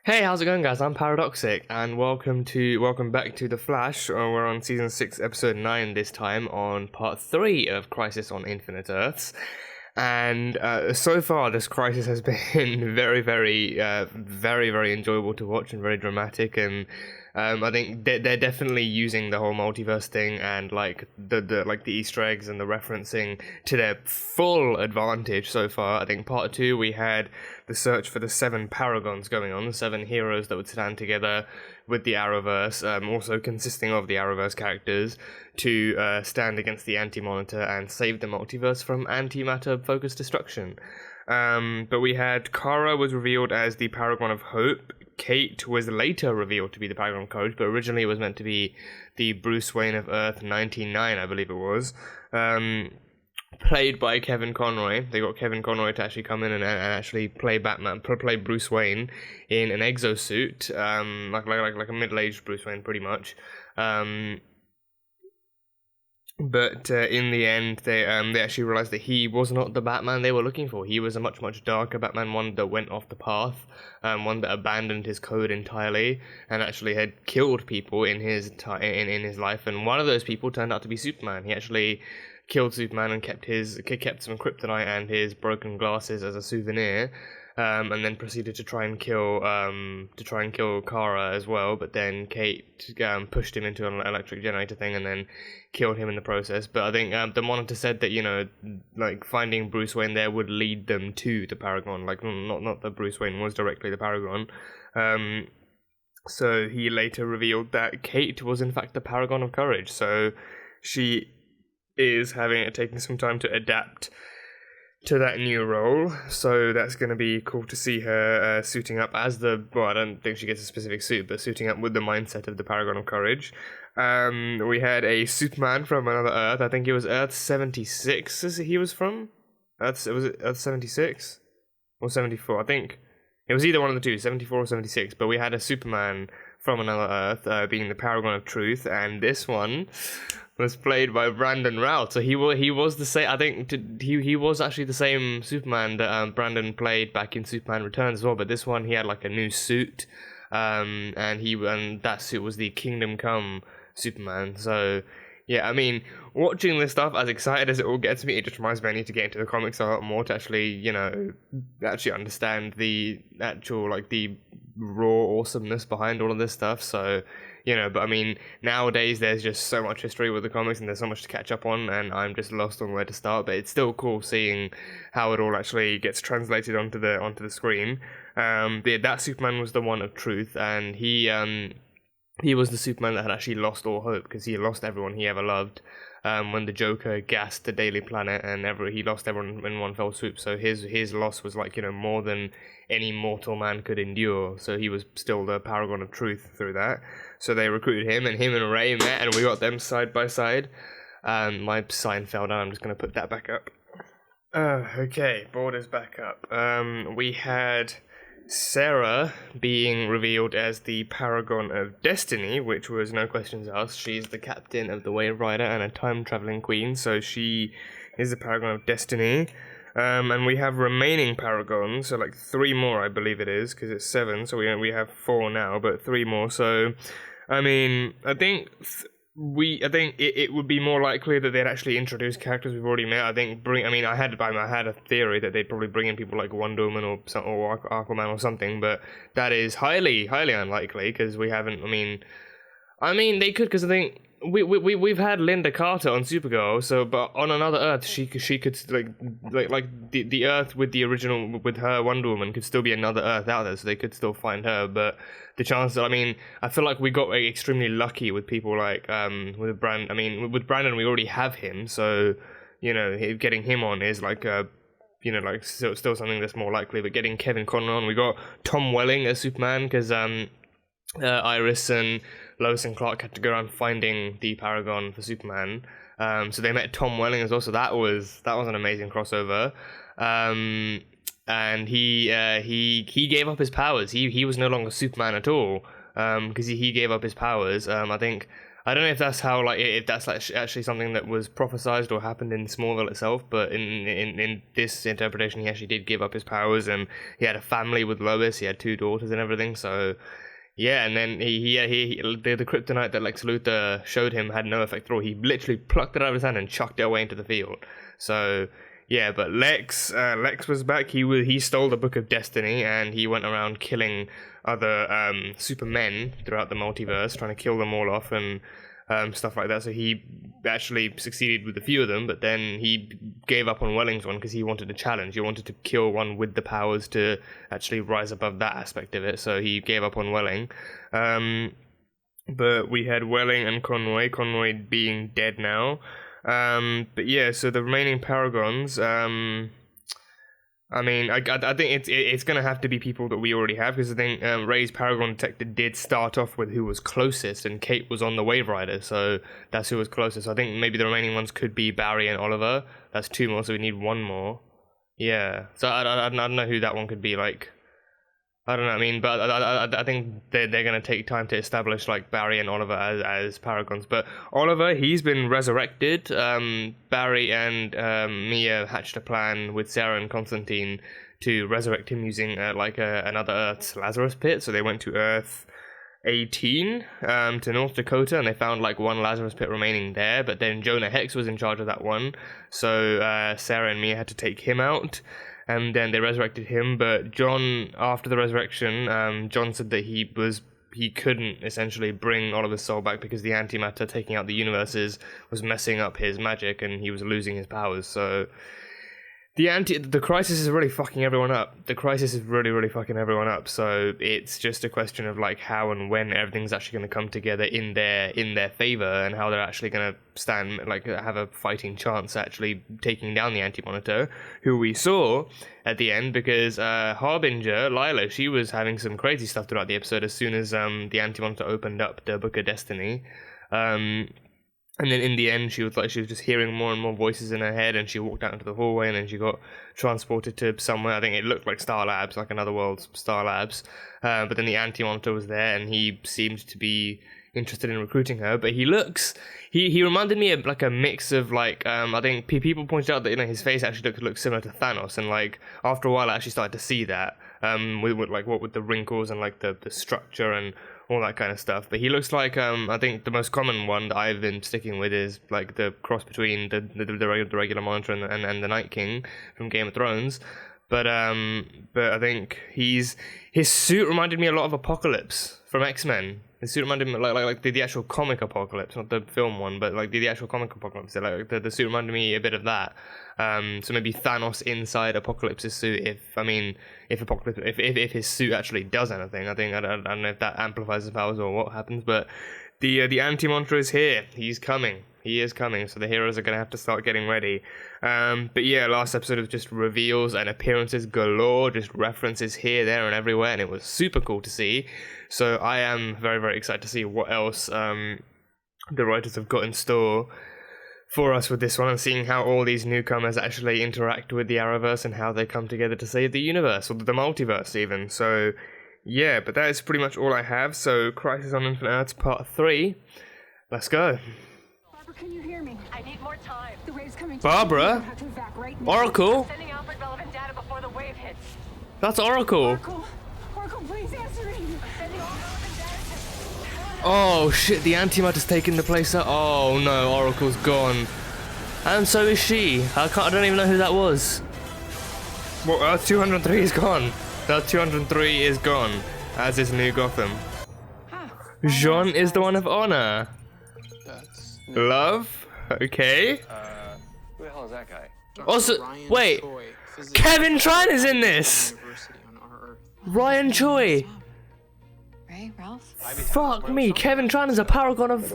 Hey, how's it going, guys? I'm Paradoxic, and welcome back to The Flash. We're on season 6, episode 9 this time, on part 3 of Crisis on Infinite Earths. And so far, this crisis has been very enjoyable to watch and very dramatic. And I think they're definitely using the whole multiverse thing and like the Easter eggs and the referencing to their full advantage so far. I think part 2 we had the search for the 7 Paragons going on, the 7 heroes that would stand together with the Arrowverse, also consisting of the Arrowverse characters, to stand against the Anti-Monitor and save the multiverse from antimatter-focused destruction. But we had Kara was revealed as the Paragon of Hope. Kate was later revealed to be the Paragon of Courage, but originally it was meant to be the Bruce Wayne of Earth 99, I believe it was. Played by Kevin Conroy. They got Kevin Conroy to actually come in and actually play Batman, play Bruce Wayne in an exosuit, like a middle-aged Bruce Wayne, pretty much. But in the end, they actually realized that he was not the Batman they were looking for. He was a much darker Batman, one that went off the path, one that abandoned his code entirely and actually had killed people in his his life. And one of those people turned out to be Superman. He actually killed Superman and kept some kryptonite and his broken glasses as a souvenir, and then proceeded to try and kill Kara as well. But then Kate pushed him into an electric generator thing and then killed him in the process. But I think the Monitor said that like finding Bruce Wayne there would lead them to the Paragon. Like not that Bruce Wayne was directly the Paragon. So he later revealed that Kate was in fact the Paragon of Courage. So she is taking some time to adapt to that new role, so that's going to be cool to see her suiting up as I don't think she gets a specific suit, but suiting up with the mindset of the Paragon of Courage. We had a Superman from another Earth. I think it was Earth 76 he was from? Was it Earth 76? Or 74? I think it was either one of the two, 74 or 76, but we had a Superman from another Earth, being the Paragon of Truth, and this one was played by Brandon Routh. So he was the same. I think he was actually the same Superman that Brandon played back in Superman Returns as well. But this one he had like a new suit, and that suit was the Kingdom Come Superman. So yeah, I mean, watching this stuff, as excited as it all gets me, it just reminds me I need to get into the comics a lot more to actually understand the actual the raw awesomeness behind all of this stuff. So but I mean, nowadays there's just so much history with the comics and there's so much to catch up on, and I'm just lost on where to start. But it's still cool seeing how it all actually gets translated onto the screen. That Superman was the one of truth, and he was the Superman that had actually lost all hope because he lost everyone he ever loved when the Joker gassed the Daily Planet, and he lost everyone in one fell swoop. So his loss was more than any mortal man could endure. So he was still the Paragon of Truth through that. So they recruited him and Ray met, and we got them side by side. My sign fell down. I'm just going to put that back up. Okay, borders back up. We had Sarah being revealed as the Paragon of Destiny, which was no questions asked. She's the captain of the Wave Rider and a time-traveling queen, so she is the Paragon of Destiny. And we have remaining Paragons, so 3 more, I believe it is, because it's 7, so we have 4 now, but 3 more. So, I mean, I think it would be more likely that they'd actually introduce characters we've already met. I had a theory that they'd probably bring in people like Wonder Woman or Aquaman or something, but that is highly unlikely because we haven't. I mean, they could, because I think we've had Linda Carter on Supergirl, so but on another Earth she could the Earth with the original with her Wonder Woman could still be another Earth out there, so they could still find her. But the chances, I feel like we got extremely lucky with people like with Brandon we already have him, so getting him on is still something that's more likely. But getting Kevin Conroy on, we got Tom Welling as Superman because Iris and Lois and Clark had to go around finding the Paragon for Superman. So they met Tom Welling as well. So that was an amazing crossover. And he gave up his powers. He was no longer Superman at all. Because he gave up his powers. I think I don't know if that's how, like, if that's like actually something that was prophesized or happened in Smallville itself, but in this interpretation, he actually did give up his powers, and he had a family with Lois. He had 2 daughters and everything. So yeah, and then the kryptonite that Lex Luthor showed him had no effect at all. He literally plucked it out of his hand and chucked it away into the field. So yeah, but Lex was back. He stole the Book of Destiny, and he went around killing other Supermen throughout the multiverse, trying to kill them all off and stuff like that. So he actually succeeded with a few of them, but then he gave up on Welling's one because he wanted a challenge. He wanted to kill one with the powers to actually rise above that aspect of it. So he gave up on Welling. But we had Welling and Conroy being dead now. But yeah, so the remaining Paragons, I mean, I think it's going to have to be people that we already have, because I think Ray's Paragon Detector did start off with who was closest, and Kate was on the Wave Rider, so that's who was closest. I think maybe the remaining ones could be Barry and Oliver. That's 2 more, so we need 1 more. Yeah, so I don't know who that one could be, like, I don't know, I mean, but I think they're going to take time to establish, like, Barry and Oliver as Paragons. But Oliver, he's been resurrected. Barry and Mia hatched a plan with Sarah and Constantine to resurrect him using, another Earth's Lazarus pit. So they went to Earth 18 to North Dakota, and they found, like, 1 Lazarus pit remaining there. But then Jonah Hex was in charge of that one. So Sarah and Mia had to take him out. And then they resurrected him, but John, after the resurrection, John said that he couldn't essentially bring Oliver's soul back because the antimatter taking out the universes was messing up his magic and he was losing his powers. So the crisis is really fucking everyone up. The crisis is really, really fucking everyone up. So it's just a question of, like, how and when everything's actually going to come together in their favor, and how they're actually going to stand, like, have a fighting chance actually taking down the Anti-Monitor, who we saw at the end, because Harbinger, Lila, she was having some crazy stuff throughout the episode as soon as the Anti-Monitor opened up the Book of Destiny. And then in the end, she was just hearing more and more voices in her head, and she walked out into the hallway, and then she got transported to somewhere. I think it looked like Star Labs, like another world's Star Labs. But then the Anti-Monitor was there, and he seemed to be interested in recruiting her. But he reminded me of, like, a mix of, like, I think people pointed out that, you know, his face actually looked similar to Thanos, and, like, after a while I actually started to see that, with the wrinkles and, like, the structure and all that kind of stuff. But he looks like, I think the most common one that I've been sticking with is, like, the cross between the regular Monitor and the Night King from Game of Thrones. But I think his suit reminded me a lot of Apocalypse from X-Men. His suit reminded me like the actual comic Apocalypse, not the film one, but like the actual comic Apocalypse. Like the suit reminded me a bit of that. So maybe Thanos inside Apocalypse's suit. If his suit actually does anything, I don't know if that amplifies his powers or what happens. But the Anti-Monitor is here. He's coming. He is coming. So the heroes are gonna have to start getting ready. But yeah, last episode was just reveals and appearances galore, just references here, there, and everywhere, and it was super cool to see. So I am very, very excited to see what else the writers have got in store for us with this one, and seeing how all these newcomers actually interact with the Arrowverse and how they come together to save the universe, or the multiverse even. So yeah, but that is pretty much all I have. So Crisis on Infinite Earths Part 3. Let's go. Barbara, can you hear me? I need more time. The wave's coming. Barbara? Oracle? Sending Alfred relevant data before the wave hits. That's Oracle. Oracle, please answer me. Sending all relevant data. Oh shit, the Antimatter's taken the place of... Oh no, Oracle's gone. And so is she. I don't even know who that was. Well, Earth 203 is gone. Earth 203 is gone, as is New Gotham. Jean is the one of honor. Love? Okay. Who the hell is that guy? Also, wait. Kevin Tran is in this! Ryan Choi. Ray, Ralph? Fuck me, Kevin Tran is a paragon of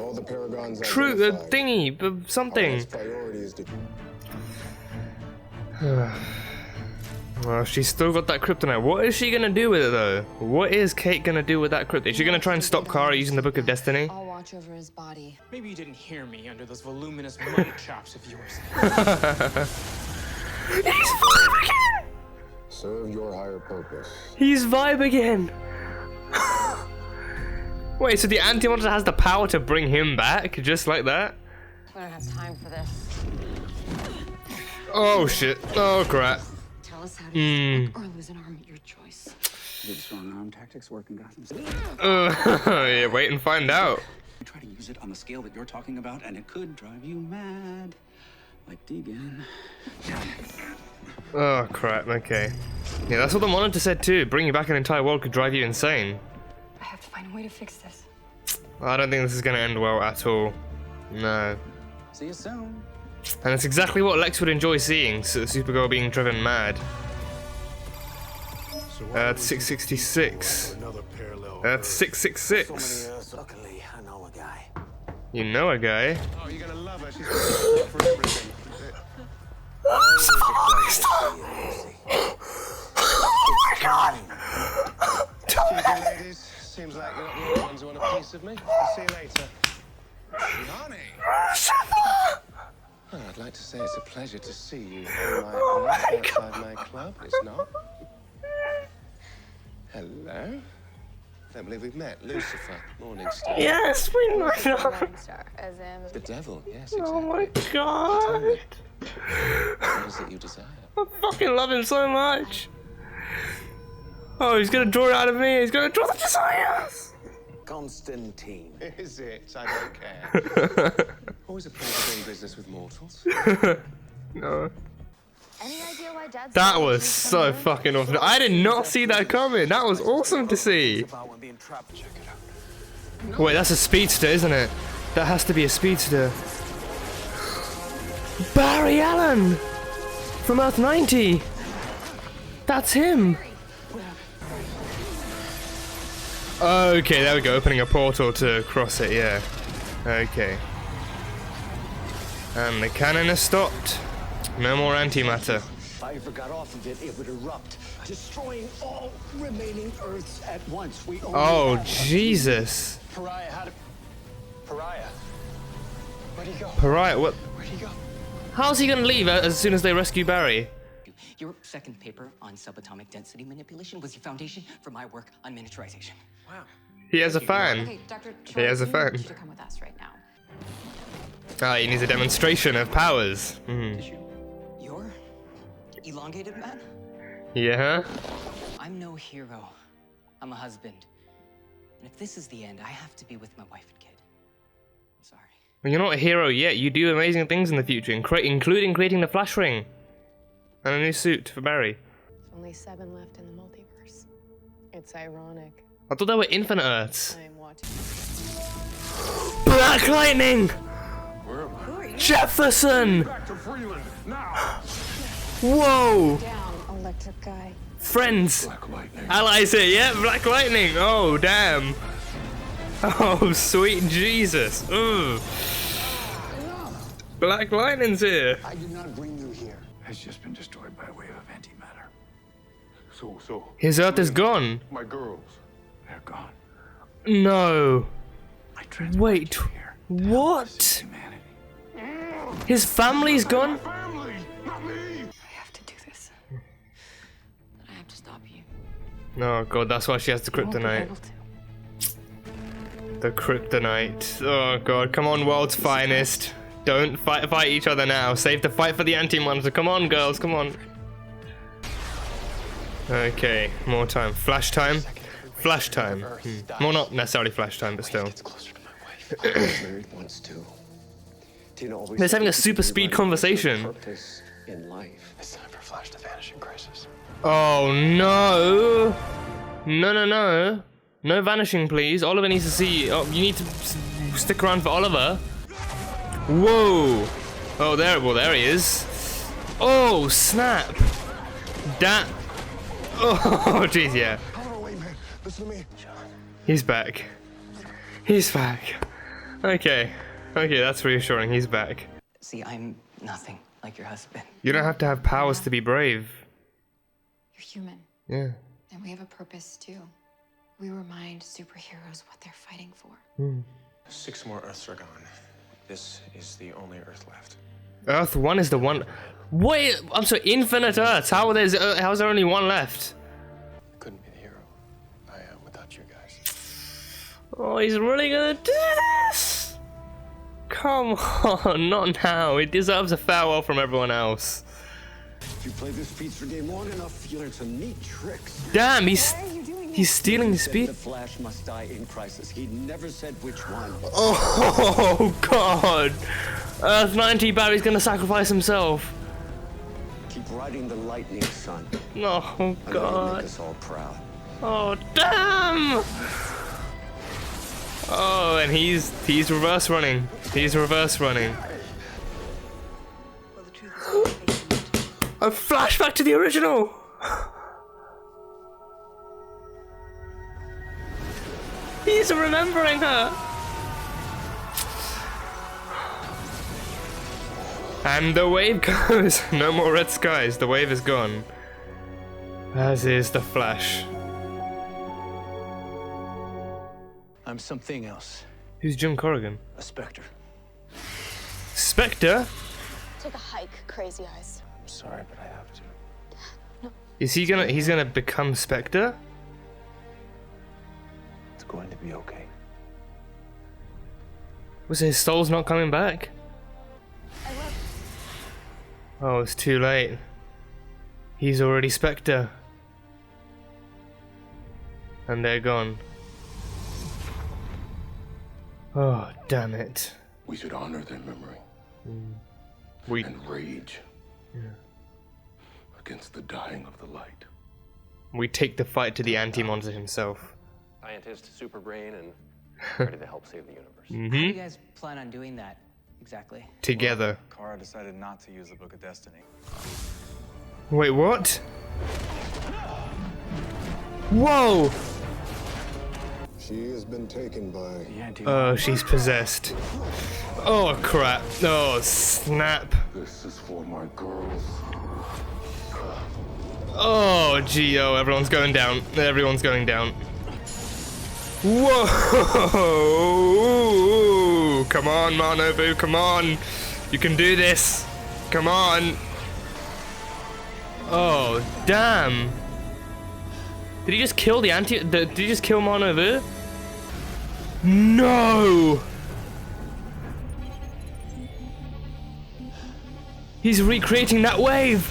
true thingy, something. Well, she's still got that kryptonite. What is she gonna do with it though? What is Kate gonna do with that kryptonite? Is she gonna try and stop Kara using the Book of Destiny? I'll watch over his body. Maybe you didn't hear me under those voluminous mutton chops of yours. He's vibe again! Serve your higher purpose. He's vibe again! Wait, so the anti-monitor has the power to bring him back, just like that? We don't have time for this. Oh shit. Oh crap. Tell us how to work or lose an arm at your choice. Did strong arm tactics work in Gotham City? Yeah, wait and find out. You try to use it on the scale that you're talking about, and it could drive you mad. Like Deegan. Oh crap, okay. Yeah, that's what the monitor said too. Bringing back an entire world could drive you insane. I have to find a way to fix this. I don't think this is gonna end well at all. No. See you soon. And it's exactly what Lex would enjoy seeing, so Supergirl being driven mad. 666. That's 666. Luckily, I know a guy. You know a guy. Oh, you're gonna love her. She's got for everything. Oh my god! Ladies, seems like you're not the only ones who want a piece of me. I'll see you later. Honey. Oh, I'd like to say it's a pleasure to see you on my own outside my club. It's not. Hello. I don't believe we've met. Lucifer, Morningstar. Yes, we know. Morningstar, as in... The devil, yes, exactly. Oh my god. What is it you desire? I fucking love him so much. Oh, he's gonna draw it out of me. He's gonna draw the desires. Constantine. Is it? I don't care. Always a pleasure doing business with mortals. No. Any idea why Dad's... That was so fucking awesome. I did not see that coming. That was awesome to see. About when being trapped. Check it out. Wait, that's a speedster, isn't it? That has to be a speedster. Barry Allen from Earth 90. That's him. Okay, there we go. Opening a portal to cross it, yeah. Okay. And the cannon has stopped. No more antimatter. If I ever got off of it, it would erupt, destroying all remaining Earths at once. We only Oh, have- Jesus. Pariah, how did... Pariah? Where'd he go? Pariah, what? Where'd he go? How's he gonna leave as soon as they rescue Barry? Your second paper on subatomic density manipulation was your foundation for my work on miniaturization. Wow. He has a fan. Okay, Dr. He has a fan. You need to come with us right now. Ah, he needs a demonstration of powers. You're elongated man? Yeah? I'm no hero. I'm a husband. And if this is the end, I have to be with my wife and kid. I'm sorry. Well, you're not a hero yet. You do amazing things in the future, including creating the Flash Ring. And a new suit for Barry. There's only 7 left in the multiverse. It's ironic. I thought there were infinite Earths. I'm watching. Black Lightning! Where am I? Jefferson! Back to Freeland, now! Whoa! Down, electric guy. Friends! Black Lightning. Allies here, yeah? Black Lightning! Oh, damn! Oh, sweet Jesus! Ugh. Black Lightning's here! I did not bring you here. Has just been destroyed by way of antimatter. So, His Earth is gone! my girls. They're gone. No! I transported Wait, you here. what? Humanity. His family's gone? Family, not me! I have to do this. But I have to stop you. Oh god, that's why she has the You won't be kryptonite. able to. The kryptonite. Oh god, come on, world's finest. Don't fight each other now. Save the fight for the anti-monitor. Come on, girls, come on. Okay, more time. Flash time? Flash time. Well, not necessarily flash time, but still. Gets closer to my wife. I was married once too. Tina always They're said having a that super everybody speed has conversation. purpose in life. It's time for Flash to vanish in crisis. Oh no! No. No vanishing, please. Oliver needs to see. Oh, you need to stick around for Oliver. Whoa! Oh, there he is. Oh, snap! That. Oh, jeez, yeah. Oh, wait, man. Listen to me. He's back. He's back. Okay, that's reassuring. He's back. See, I'm nothing like your husband. You don't have to have powers to be brave. You're human, Yeah. and we have a purpose too. We remind superheroes what they're fighting for. 6 more Earths are gone. This is the only Earth left. Earth 1 is the one. Wait, I'm sorry, infinite Earths. How's there only one left? I couldn't be the hero I am without you guys. Oh, he's really gonna do this? Come on, not now. He deserves a farewell from everyone else. If you play this piece for game long enough, you learn some neat tricks. Damn, he's stealing the speed. The Flash must die in crisis. He never said which one. Oh God! Earth 90 Barry's gonna sacrifice himself. Keep riding the lightning, son. Oh I know you'll God! make us all proud. Oh damn! Oh, and he's reverse running. He's reverse running. A flashback to the original. He's remembering her. And the wave goes. No more red skies. The wave is gone. As is the Flash. I'm something else. Who's Jim Corrigan? A Spectre. Spectre? Take a hike, Crazy Eyes. I'm sorry, but I have to. Is he gonna? He's gonna become Spectre? It's going to be okay. Was his soul's not coming back? Oh, it's too late. He's already Spectre. And they're gone. Oh, damn it. We should honor their memory and rage against the dying of the light. We take the fight to the anti-monster himself. Scientist, super brain, and ready to help save the universe. How do you guys plan on doing that, exactly? Together. Kara decided not to use the Book of Destiny. Wait, what? Whoa! She has been taken by... Oh, she's possessed. Oh, crap. Oh, snap. This is for my girls. Oh, gee, oh, everyone's going down. Everyone's going down. Whoa! Come on, Manobu, come on. You can do this. Come on. Oh, damn. Did he just kill the did he just kill Manobu? No! He's recreating that wave!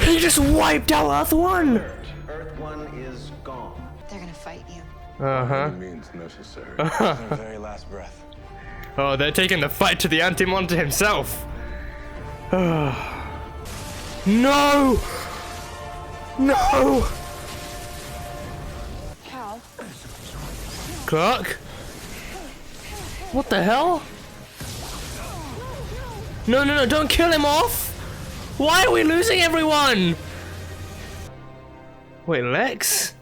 He just wiped out Earth 1! Earth 1 is gone. They're gonna fight you. Uh-huh. Means necessary. Their very last breath. Oh, they're taking the fight to the anti-monster himself. No! No! Cal. Clark? What the hell? No, no, no, don't kill him off! Why are we losing everyone? Wait, Lex?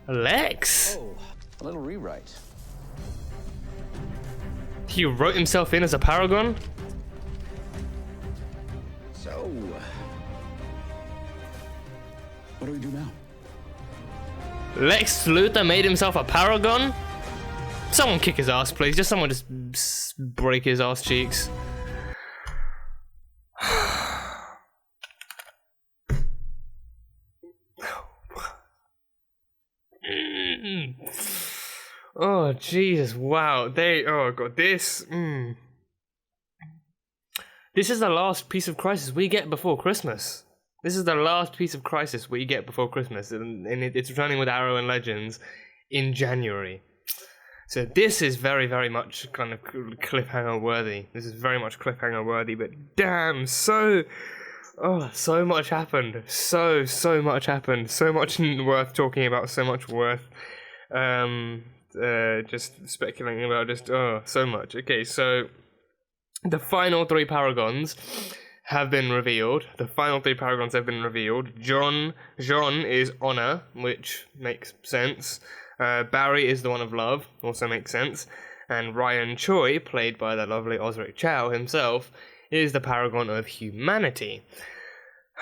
Lex? Oh, a little rewrite. He wrote himself in as a Paragon? So, what do we do now? Lex Luthor made himself a Paragon? Someone kick his ass, please. Just someone just break his ass cheeks. Oh Jesus! Wow, oh god, this. This is the last piece of Crisis we get before Christmas. This is the last piece of Crisis we get before Christmas, and it's returning with Arrow and Legends in January. So this is very, very much kind of cliffhanger worthy. This is very much cliffhanger worthy, but damn, so much happened. So much happened. So much worth talking about. So much worth just speculating about. Just so much. Okay, so the final three Paragons have been revealed. John is Honor, which makes sense. Barry is the one of love, also makes sense. And Ryan Choi, played by the lovely Osric Chow himself, is the Paragon of Humanity.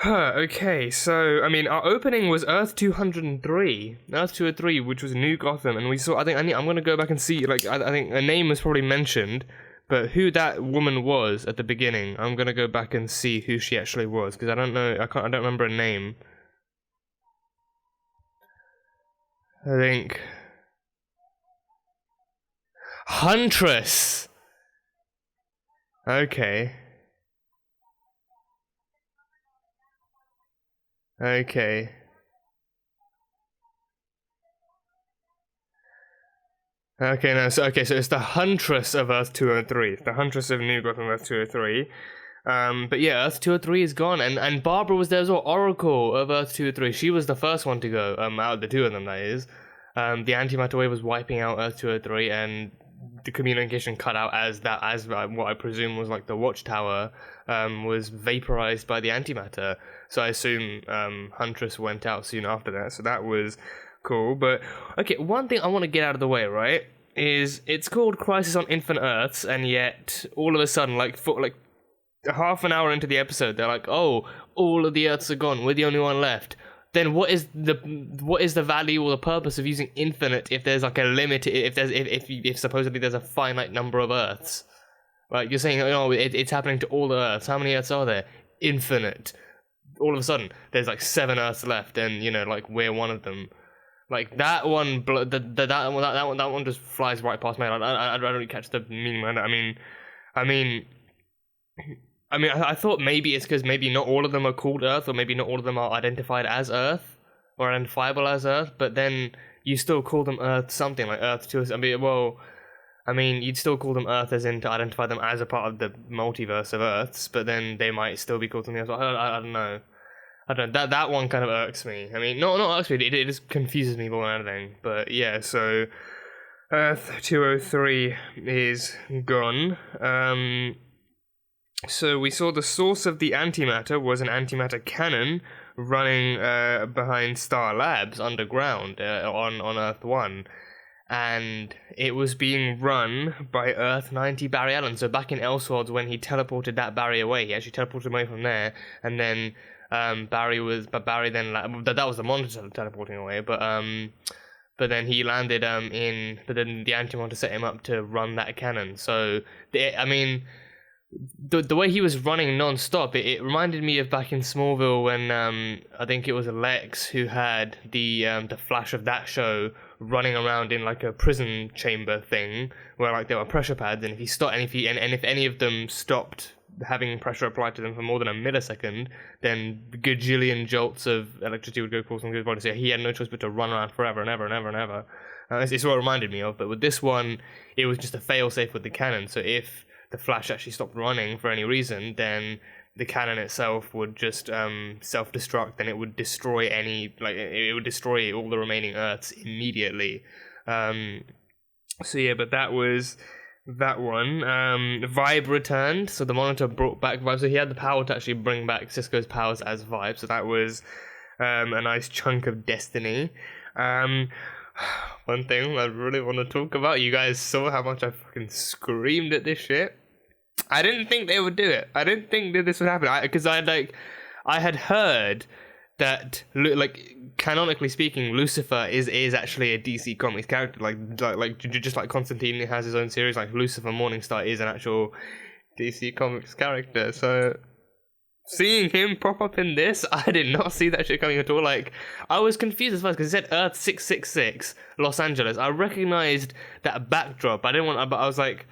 Okay, so, I mean, our opening was Earth 203, which was New Gotham, and we saw, I'm going to go back and see, like, I think a name was probably mentioned, but who that woman was at the beginning, I'm going to go back and see who she actually was, because I don't know, I don't remember a name. I think Huntress. Okay. Okay. Okay, no, so it's the Huntress of Earth 203. The Huntress of New Gotham Earth 203. But yeah, Earth 203 is gone, and Barbara was there as well, Oracle of Earth 203. She was the first one to go, out of the two of them, that is. The antimatter wave was wiping out Earth 203, and the communication cut out as what I presume was like the watchtower was vaporized by the antimatter. So I assume Huntress went out soon after that, so that was cool. But okay, one thing I want to get out of the way, right, is it's called Crisis on Infinite Earths, and yet all of a sudden, like half an hour into the episode, they're like, oh, all of the Earths are gone, we're the only one left. Then what is the value or the purpose of using infinite if there's like a limit, if supposedly there's a finite number of Earths? Like, you're saying, oh, it's happening to all the Earths. How many Earths are there? Infinite. All of a sudden, there's like 7 Earths left, and like we're one of them. Like that one, that one just flies right past me. I don't really catch the meaning behind it. I mean, I thought maybe it's because maybe not all of them are called Earth, or maybe not all of them are identified as Earth, or identifiable as Earth, but then you still call them Earth something, like Earth 2. You'd still call them Earth as in to identify them as a part of the multiverse of Earths, but then they might still be called something else. I don't know. That one kind of irks me. I mean, not irks me, it just confuses me more than anything. But yeah, so Earth 203 is gone. So we saw the source of the antimatter was an antimatter cannon running behind Star Labs underground on Earth 1. And it was being run by Earth 90 Barry Allen. So back in Elseworlds, when he teleported that Barry away, he actually teleported away from there, and then Barry then that was the monitor teleporting away, but then he landed but then the antimatter set him up to run that cannon. So the way he was running non-stop, it reminded me of back in Smallville when I think it was Lex who had the Flash of that show running around in like a prison chamber thing where like there were pressure pads, and if any of them stopped having pressure applied to them for more than a millisecond, then gajillion jolts of electricity would go coursing through his body. So he had no choice but to run around forever and ever and ever and ever. It's what it reminded me of. But with this one, it was just a fail-safe with the cannon. So if the Flash actually stopped running for any reason, then the cannon itself would just self-destruct, and it would destroy it would destroy all the remaining Earths immediately. So yeah, but that was that one. Vibe returned, so the monitor brought back Vibe, so he had the power to actually bring back Cisco's powers as Vibe, so that was a nice chunk of destiny. One thing I really want to talk about, you guys saw how much I fucking screamed at this shit. I didn't think they would do it. I didn't think that this would happen, because I had heard that, like, canonically speaking, Lucifer is actually a DC Comics character, like just like Constantine has his own series, like Lucifer Morningstar is an actual DC Comics character. So seeing him pop up in this, I did not see that shit coming at all. Like, I was confused as well because it said Earth 666 Los Angeles. I recognized that backdrop. But I was like,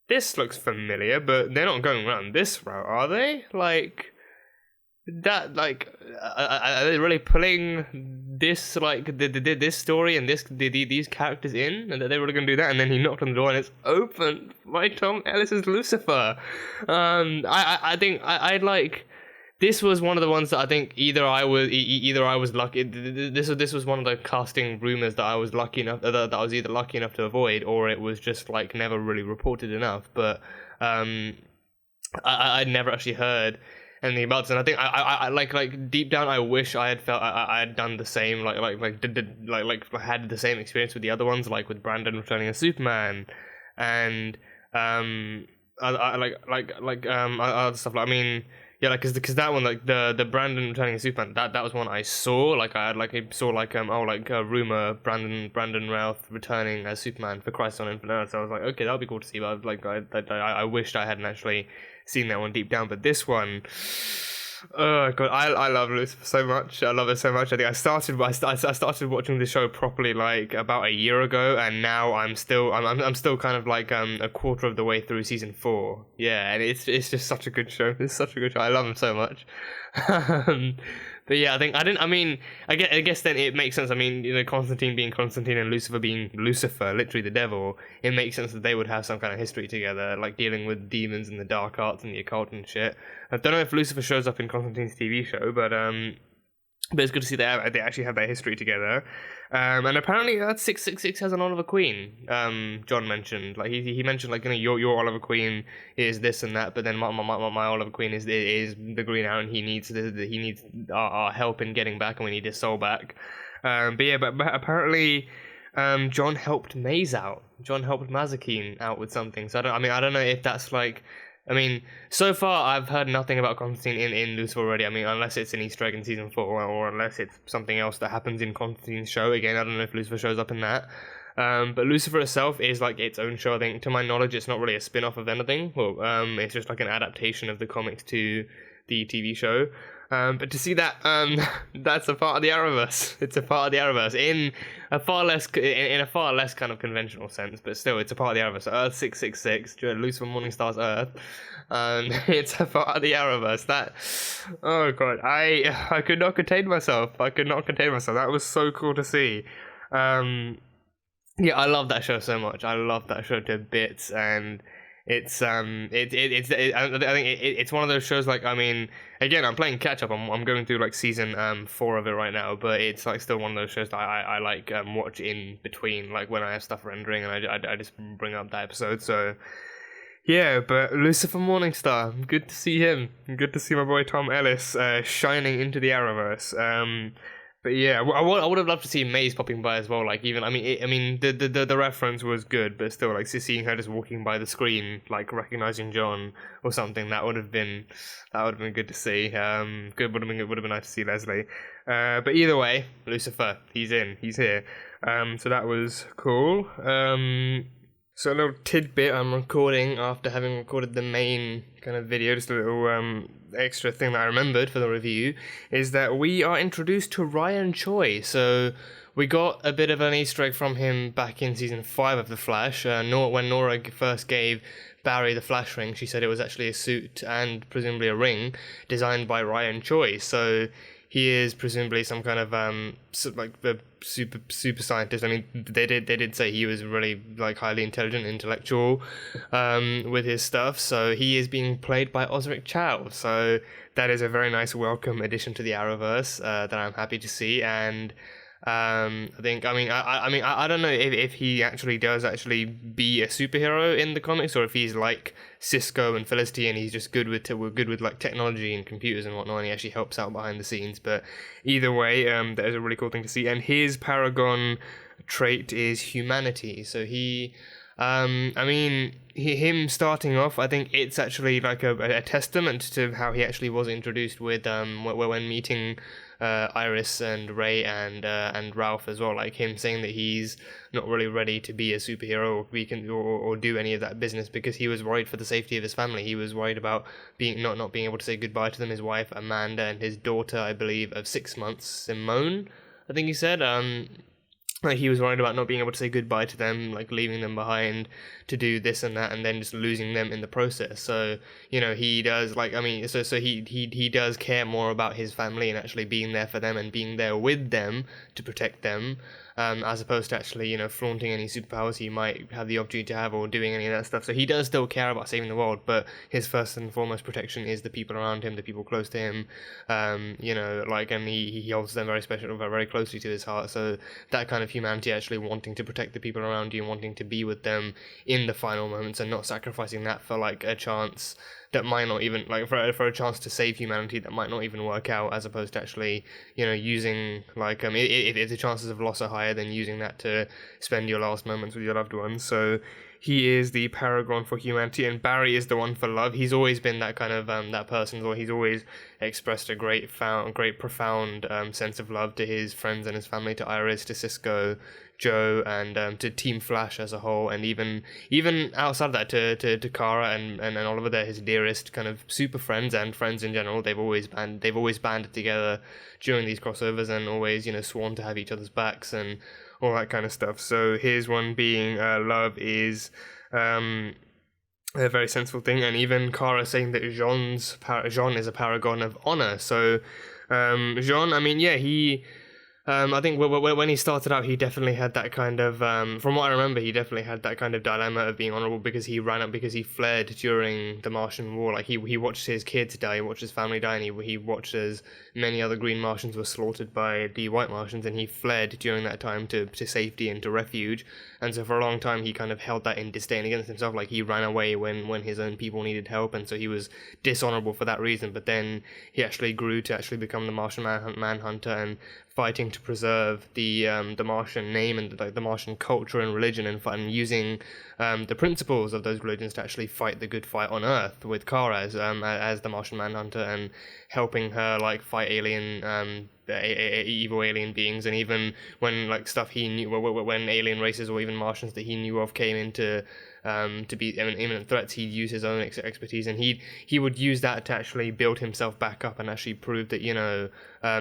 this looks familiar, but they're not going around this route, are they? Like, that, like, are they really pulling this, like, this story and these characters in, and that they were going to do that? And then he knocked on the door and it's opened by Tom Ellis's Lucifer. I think I like, this was one of the ones that I think either I was lucky. This was one of the casting rumors that I was lucky enough that I was either lucky enough to avoid, or it was just like never really reported enough. But I'd never actually heard anything about this, and I think I like deep down I wish I had felt I had done the same, like had the same experience with the other ones, like with Brandon returning as Superman, and other stuff. Like, I mean, yeah, like because that one, like the Brandon returning as Superman, that was one I saw. Like I saw a rumor Brandon Routh returning as Superman for Crisis on Infinite Earths. So I was like, okay, that would be cool to see. But I wished I hadn't actually seen that one deep down. But this one, Oh god, I love Lucifer so much. I love it so much. I think I started watching the show properly like about a year ago, and now I'm still kind of like a quarter of the way through season 4. Yeah, and it's just such a good show. It's such a good show. I love him so much. But yeah, I guess then it makes sense. I mean, you know, Constantine being Constantine and Lucifer being Lucifer, literally the devil, it makes sense that they would have some kind of history together, like dealing with demons and the dark arts and the occult and shit. I don't know if Lucifer shows up in Constantine's TV show, but it's good to see they actually have their history together. And apparently that 666 has an Oliver Queen. John mentioned, like he mentioned, like, you know, your Oliver Queen is this and that, but then my Oliver Queen is the Green Arrow, and he needs our help in getting back, and we need his soul back. But apparently, John helped Maze out. John helped Mazikeen out with something. So I don't know if that's like. I mean, so far I've heard nothing about Constantine in Lucifer already. I mean, unless it's an Easter egg in season 4, or unless it's something else that happens in Constantine's show. Again, I don't know if Lucifer shows up in that. But Lucifer itself is like its own show. I think, to my knowledge, it's not really a spin-off of anything. Well, it's just like an adaptation of the comics to the TV show. But to see that, that's a part of the Arrowverse. It's a part of the Arrowverse in a far less kind of conventional sense, but still, it's a part of the Arrowverse. Earth 666, Lucifer Morningstar's Earth. It's a part of the Arrowverse. That, oh god, I could not contain myself. That was so cool to see. Yeah, I love that show so much. I love that show to bits, and it's I think it's one of those shows, like, I mean, again, I'm playing catch up. I'm going through like season 4 of it right now, but it's like still one of those shows that I like watch in between, like when I have stuff rendering, and I just bring up that episode. So yeah, but Lucifer Morningstar, good to see him. Good to see my boy Tom Ellis shining into the Arrowverse. But yeah, I would have loved to see Maze popping by as well. Like, even, the reference was good, but still, like, seeing her just walking by the screen, like recognizing John or something, that would have been good to see. Would have been nice to see Leslie. But either way, Lucifer, he's here. So that was cool. So a little tidbit I'm recording after having recorded the main kind of video, just a little extra thing that I remembered for the review, is that we are introduced to Ryan Choi. So we got a bit of an Easter egg from him back in season 5 of The Flash. When Nora first gave Barry the Flash ring, she said it was actually a suit and presumably a ring designed by Ryan Choi. So he is presumably some kind of like the super scientist. I mean, they did say he was really like highly intelligent, intellectual with his stuff. So he is being played by Osric Chow. So that is a very nice welcome addition to the Arrowverse that I'm happy to see. And I don't know if he actually does be a superhero in the comics, or if he's like Cisco and Felicity and he's just good with like technology and computers and whatnot, and he actually helps out behind the scenes. But either way, that is a really cool thing to see. And his Paragon trait is humanity. So him starting off, I think it's actually like a testament to how he actually was introduced with when meeting Iris and Ray and Ralph as well, like him saying that he's not really ready to be a superhero or do any of that business because he was worried for the safety of his family. He was worried about not being able to say goodbye to them, his wife Amanda and his daughter, I believe, of 6 months, Simone, I think he said. Like, he was worried about not being able to say goodbye to them, like leaving them behind to do this and that, and then just losing them in the process. So, you know, he does, like, he does care more about his family and actually being there for them and being there with them to protect them, as opposed to actually, you know, flaunting any superpowers he might have the opportunity to have or doing any of that stuff. So he does still care about saving the world, but his first and foremost protection is the people around him, the people close to him, you know, like, and he holds them very special, very closely to his heart. So that kind of humanity, actually wanting to protect the people around you and wanting to be with them in the final moments and not sacrificing that for like a chance that might not even, like, for a chance to save humanity that might not even work out, as opposed to actually, you know, using, like, if the chances of loss are higher, then using that to spend your last moments with your loved ones. So he is the paragon for humanity, and Barry is the one for love. He's always been that kind of that person, or he's always expressed a great profound sense of love to his friends and his family, to Iris, to Cisco, Joe, and to Team Flash as a whole, and even outside of that to Kara and Oliver. They're his dearest kind of super friends and friends in general. They've always banded together during these crossovers and always, you know, sworn to have each other's backs and all that kind of stuff. So here's one being love is a very sensible thing, and even Kara saying that Jean is a paragon of honor. So Jean, I mean, yeah, he I think when he started out, he definitely had that kind of, from what I remember, he definitely had that kind of dilemma of being honorable because he ran up, because he fled during the Martian War. Like, he watched his kids die, he watched his family die, and he watched as many other green Martians were slaughtered by the white Martians, and he fled during that time to safety and to refuge. And so for a long time, he kind of held that in disdain against himself. Like, he ran away when his own people needed help, and so he was dishonorable for that reason. But then he actually grew to actually become the Martian Manhunter and fighting to preserve the Martian name and the Martian culture and religion, and using the principles of those religions to actually fight the good fight on Earth with Kara as the Martian Manhunter, and helping her like fight alien evil alien beings. And even when like stuff he knew, when alien races or even Martians that he knew of came into to be imminent threats, he'd use his own expertise, and he would use that to actually build himself back up and actually prove that, you know,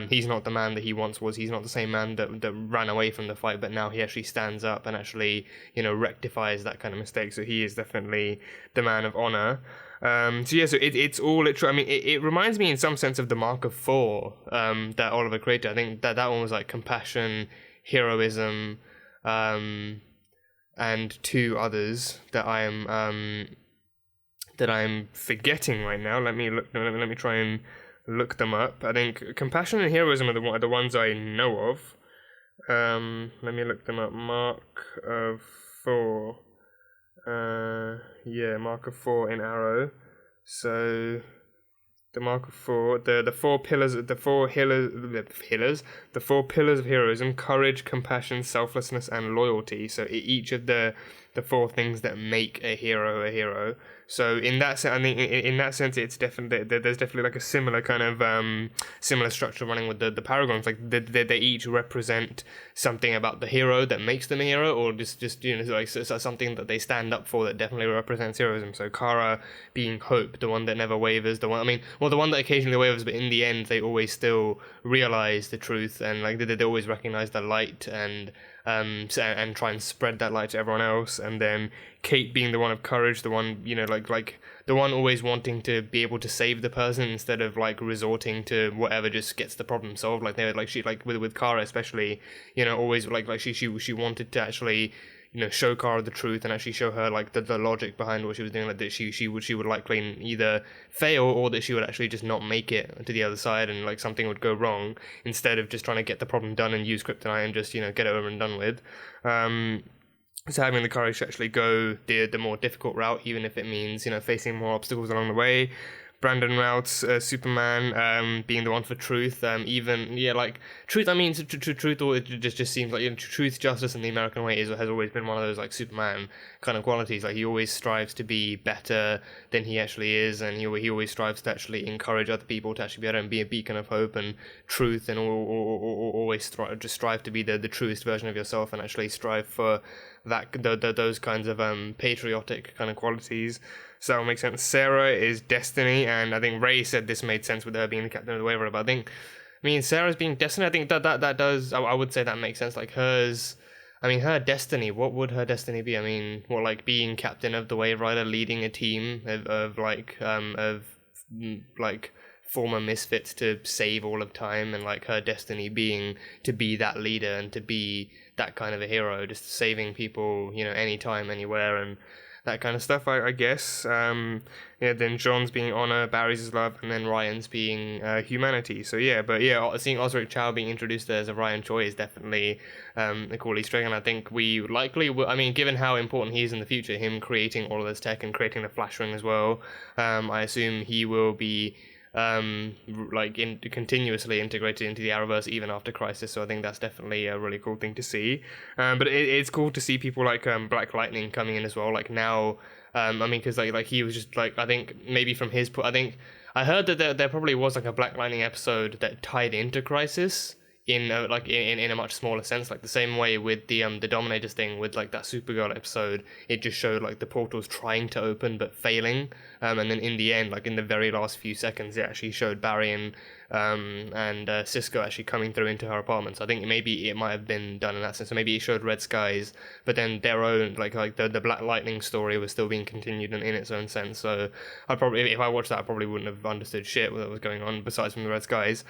he's not the man that he once was. He's not the same man that ran away from the fight, but now he actually stands up and actually, you know, rectifies that kind of mistake. So he is definitely the man of honor. So it's all literal. I mean, it reminds me in some sense of the Mark of Four that Oliver created. I think that one was like compassion, heroism, and two others that I'm forgetting right now. Let me try and look them up. I think compassion and heroism are the ones I know of. Let me look them up. Mark of Four. Mark of Four in Arrow. So the Mark of Four, the four pillars of heroism: courage, compassion, selflessness, and loyalty. So each of the four things that make a hero a hero. So in that sense, I think in that sense, it's definitely there's definitely like a similar kind of similar structure running with the Paragons. Like they each represent something about the hero that makes them a hero, or just you know, like something that they stand up for that definitely represents heroism. So Kara being hope, the one that never wavers, the one that occasionally wavers, but in the end they always still realize the truth, and like they always recognize the light and try and spread that light to everyone else. And then Kate being the one of courage, the one, you know, like the one always wanting to be able to save the person instead of like resorting to whatever just gets the problem solved. Like they she like with Kara especially, you know, always like she wanted to actually, you know, show Kara the truth and actually show her like the logic behind what she was doing, like that she would likely either fail or that she would actually just not make it to the other side, and like something would go wrong, instead of just trying to get the problem done and use kryptonite and just, you know, get it over and done with. So having the courage to actually go the more difficult route, even if it means, you know, facing more obstacles along the way. Brandon Routh's Superman being the one for truth, like truth. I mean, truth, or it just seems like, you know, truth, justice, and the American way has always been one of those like Superman kind of qualities. Like he always strives to be better than he actually is, and he always strives to actually encourage other people to actually be better and be a beacon of hope and truth, and always strive to be the truest version of yourself, and actually strive for those kinds of patriotic kind of qualities. So that makes sense. Sarah is destiny, and I think Ray said this made sense with her being the captain of the Waverer. But I mean, Sarah's being destiny. I think that does. I would say that makes sense. Like hers, I mean, her destiny. What would her destiny be? I mean, what, like being captain of the Wave Rider, leading a team of former misfits to save all of time, and like her destiny being to be that leader and to be that kind of a hero, just saving people, you know, anytime, anywhere, and that kind of stuff, I guess. Then John's being honor, Barry's is love, and then Ryan's being humanity. So seeing Osric Chow being introduced there as a Ryan Choi is definitely a cool Easter egg, and I think we likely will, I mean, given how important he is in the future, him creating all of this tech and creating the Flash Ring as well, I assume he will be continuously integrated into the Arrowverse even after Crisis. So I think that's definitely a really cool thing to see. But it's cool to see people like Black Lightning coming in as well. Like now, I mean, because like he was just like, I think maybe from his I think I heard that there probably was like a Black Lightning episode that tied into Crisis in in a much smaller sense, like the same way with the Dominators thing with like that Supergirl episode. It just showed like the portals trying to open but failing, and then in the end, like in the very last few seconds, it actually showed Barry and Cisco actually coming through into her apartment. So I think maybe it might have been done in that sense. So maybe it showed Red Skies, but then their own like the Black Lightning story was still being continued in its own sense. So I probably, if I watched that, I probably wouldn't have understood shit what was going on besides from the Red Skies.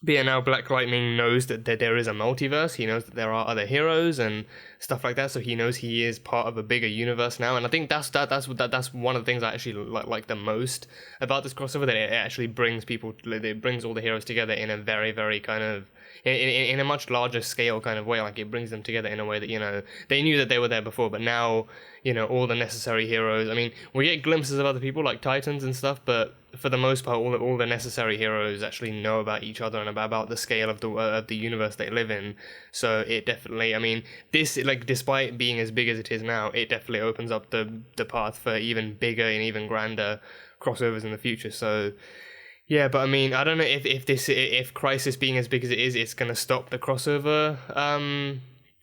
But yeah, now Black Lightning knows that there is a multiverse. He knows that there are other heroes and stuff like that. So he knows he is part of a bigger universe now. And I think that's one of the things I actually like the most about this crossover. That it actually brings it brings all the heroes together in a very, very kind of in a much larger scale kind of way. Like it brings them together in a way that, you know, they knew that they were there before, but now, you know, all the necessary heroes. I mean, we get glimpses of other people like Titans and stuff, but for the most part, all the necessary heroes actually know about each other and about the scale of the universe they live in. So it definitely, I mean, this, like, despite being as big as it is now, it definitely opens up the path for even bigger and even grander crossovers in the future. So yeah, but I mean, I don't know if Crisis being as big as it is, it's gonna stop the crossover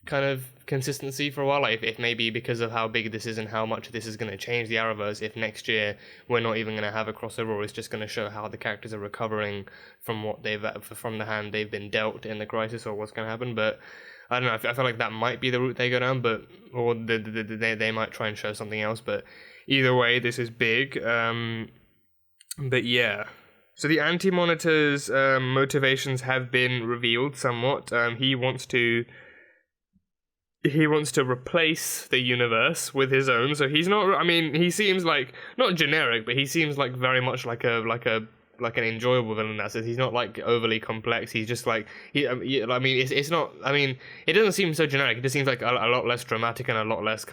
kind of consistency for a while. Like if maybe because of how big this is and how much this is going to change the Arrowverse, if next year we're not even going to have a crossover, or it's just going to show how the characters are recovering from what from the hand they've been dealt in the Crisis, or what's going to happen. But I don't know, I feel like that might be the route they go down, or they might try and show something else. But either way, this is big. But yeah. So the Anti-Monitor's motivations have been revealed somewhat. He wants to replace the universe with his own. So he's not, I mean, he seems like not generic, but he seems like very much like an enjoyable villain in that sense. He's not like overly complex. He's just like I mean, it's not. I mean, it doesn't seem so generic. It just seems like a lot less dramatic and a lot less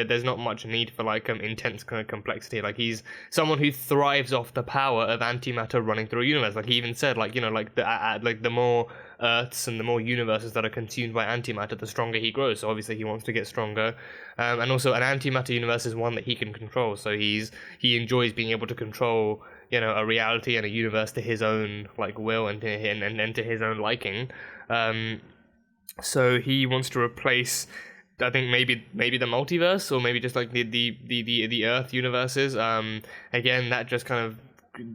there's not much need for like intense kind of complexity. Like he's someone who thrives off the power of antimatter running through a universe. Like he even said, like, you know, like the more Earths and the more universes that are consumed by antimatter, the stronger he grows. So obviously he wants to get stronger, and also an antimatter universe is one that he can control. So he enjoys being able to control, you know, a reality and a universe to his own like will and to his own liking. So he wants to replace, I think maybe the multiverse, or maybe just like the Earth universes. Again, that just kind of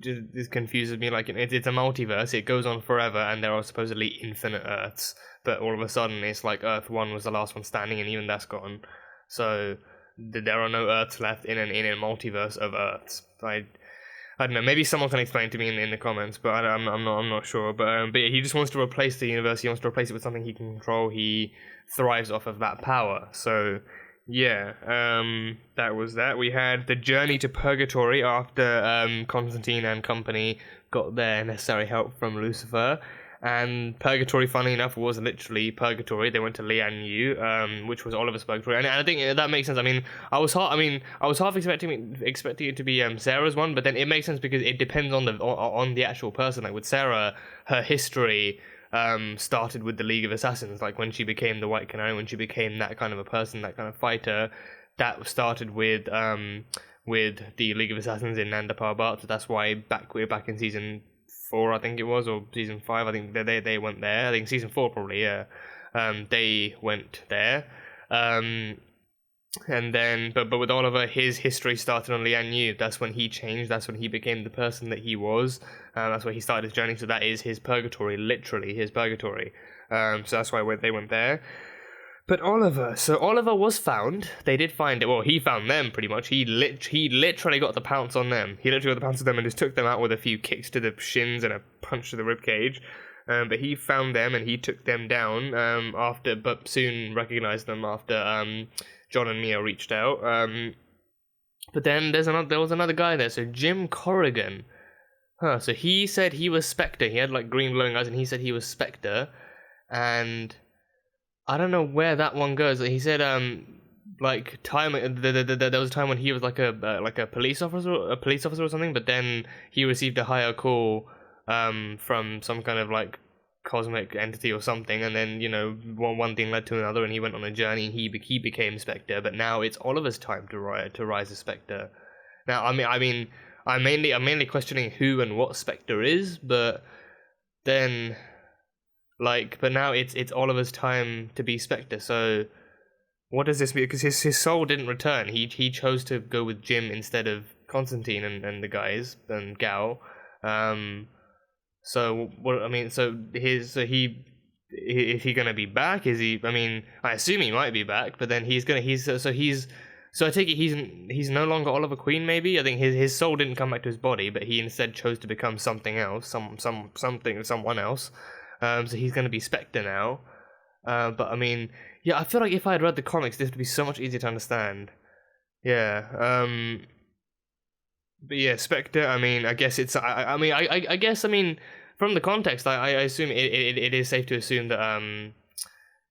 just confuses me. Like it's a multiverse, it goes on forever, and there are supposedly infinite Earths, but all of a sudden it's like Earth 1 was the last one standing, and even that's gone. So there are no Earths left in a multiverse of Earths. I don't know. Maybe someone can explain to me in the comments, but I'm not sure. But yeah, he just wants to replace the universe. He wants to replace it with something he can control. He thrives off of that power. So yeah, that was that. We had the journey to Purgatory after Constantine and company got their necessary help from Lucifer. And Purgatory, funny enough, was literally Purgatory. They went to Lian Yu, which was Oliver's Purgatory, and I think that makes sense. I mean, I was half expecting it to be Sarah's one, but then it makes sense because it depends on the actual person. Like with Sarah, her history started with the League of Assassins. Like when she became the White Canary, when she became that kind of a person, that kind of fighter, that started with the League of Assassins in Nanda Parbat. So that's why we're back in season 4, I think it was, or season 5. I think they went there. I think season 4 probably, yeah. They went there. And then, but with Oliver, his history started on Lian Yu. That's when he changed. That's when he became the person that he was. That's where he started his journey. So that is his purgatory, literally his purgatory. So that's why they went there. But Oliver was found. They did find it. Well, he found them pretty much. He literally got the pounce on them. He literally got the pounce on them and just took them out with a few kicks to the shins and a punch to the ribcage. But he found them and he took them down but soon recognized them after John and Mia reached out. But then there was another guy there. So Jim Corrigan. So he said he was Spectre. He had like green glowing eyes, and he said he was Spectre. And I don't know where that one goes. He said like time. There was a time when he was like a police officer or something, but then he received a higher call from some kind of like cosmic entity or something, and then one thing led to another, and he went on a journey, and he became Spectre. But now it's Oliver's time to rise as Spectre. Now, I'm mainly questioning who and what Spectre is, but then but now it's Oliver's time to be Spectre. So what does this mean? Because his soul didn't return. He chose to go with Jim instead of Constantine and the guys and Gal. So what I mean? So is he gonna be back? Is he? I mean, I assume he might be back, but then So I take it he's no longer Oliver Queen. Maybe I think his soul didn't come back to his body, but he instead chose to become something else, someone else. So he's gonna be Spectre now. But I mean, yeah, I feel like if I had read the comics, this would be so much easier to understand. Yeah. But yeah, Spectre. I mean, I guess it's. I guess. I mean, from the context, I assume it is safe to assume that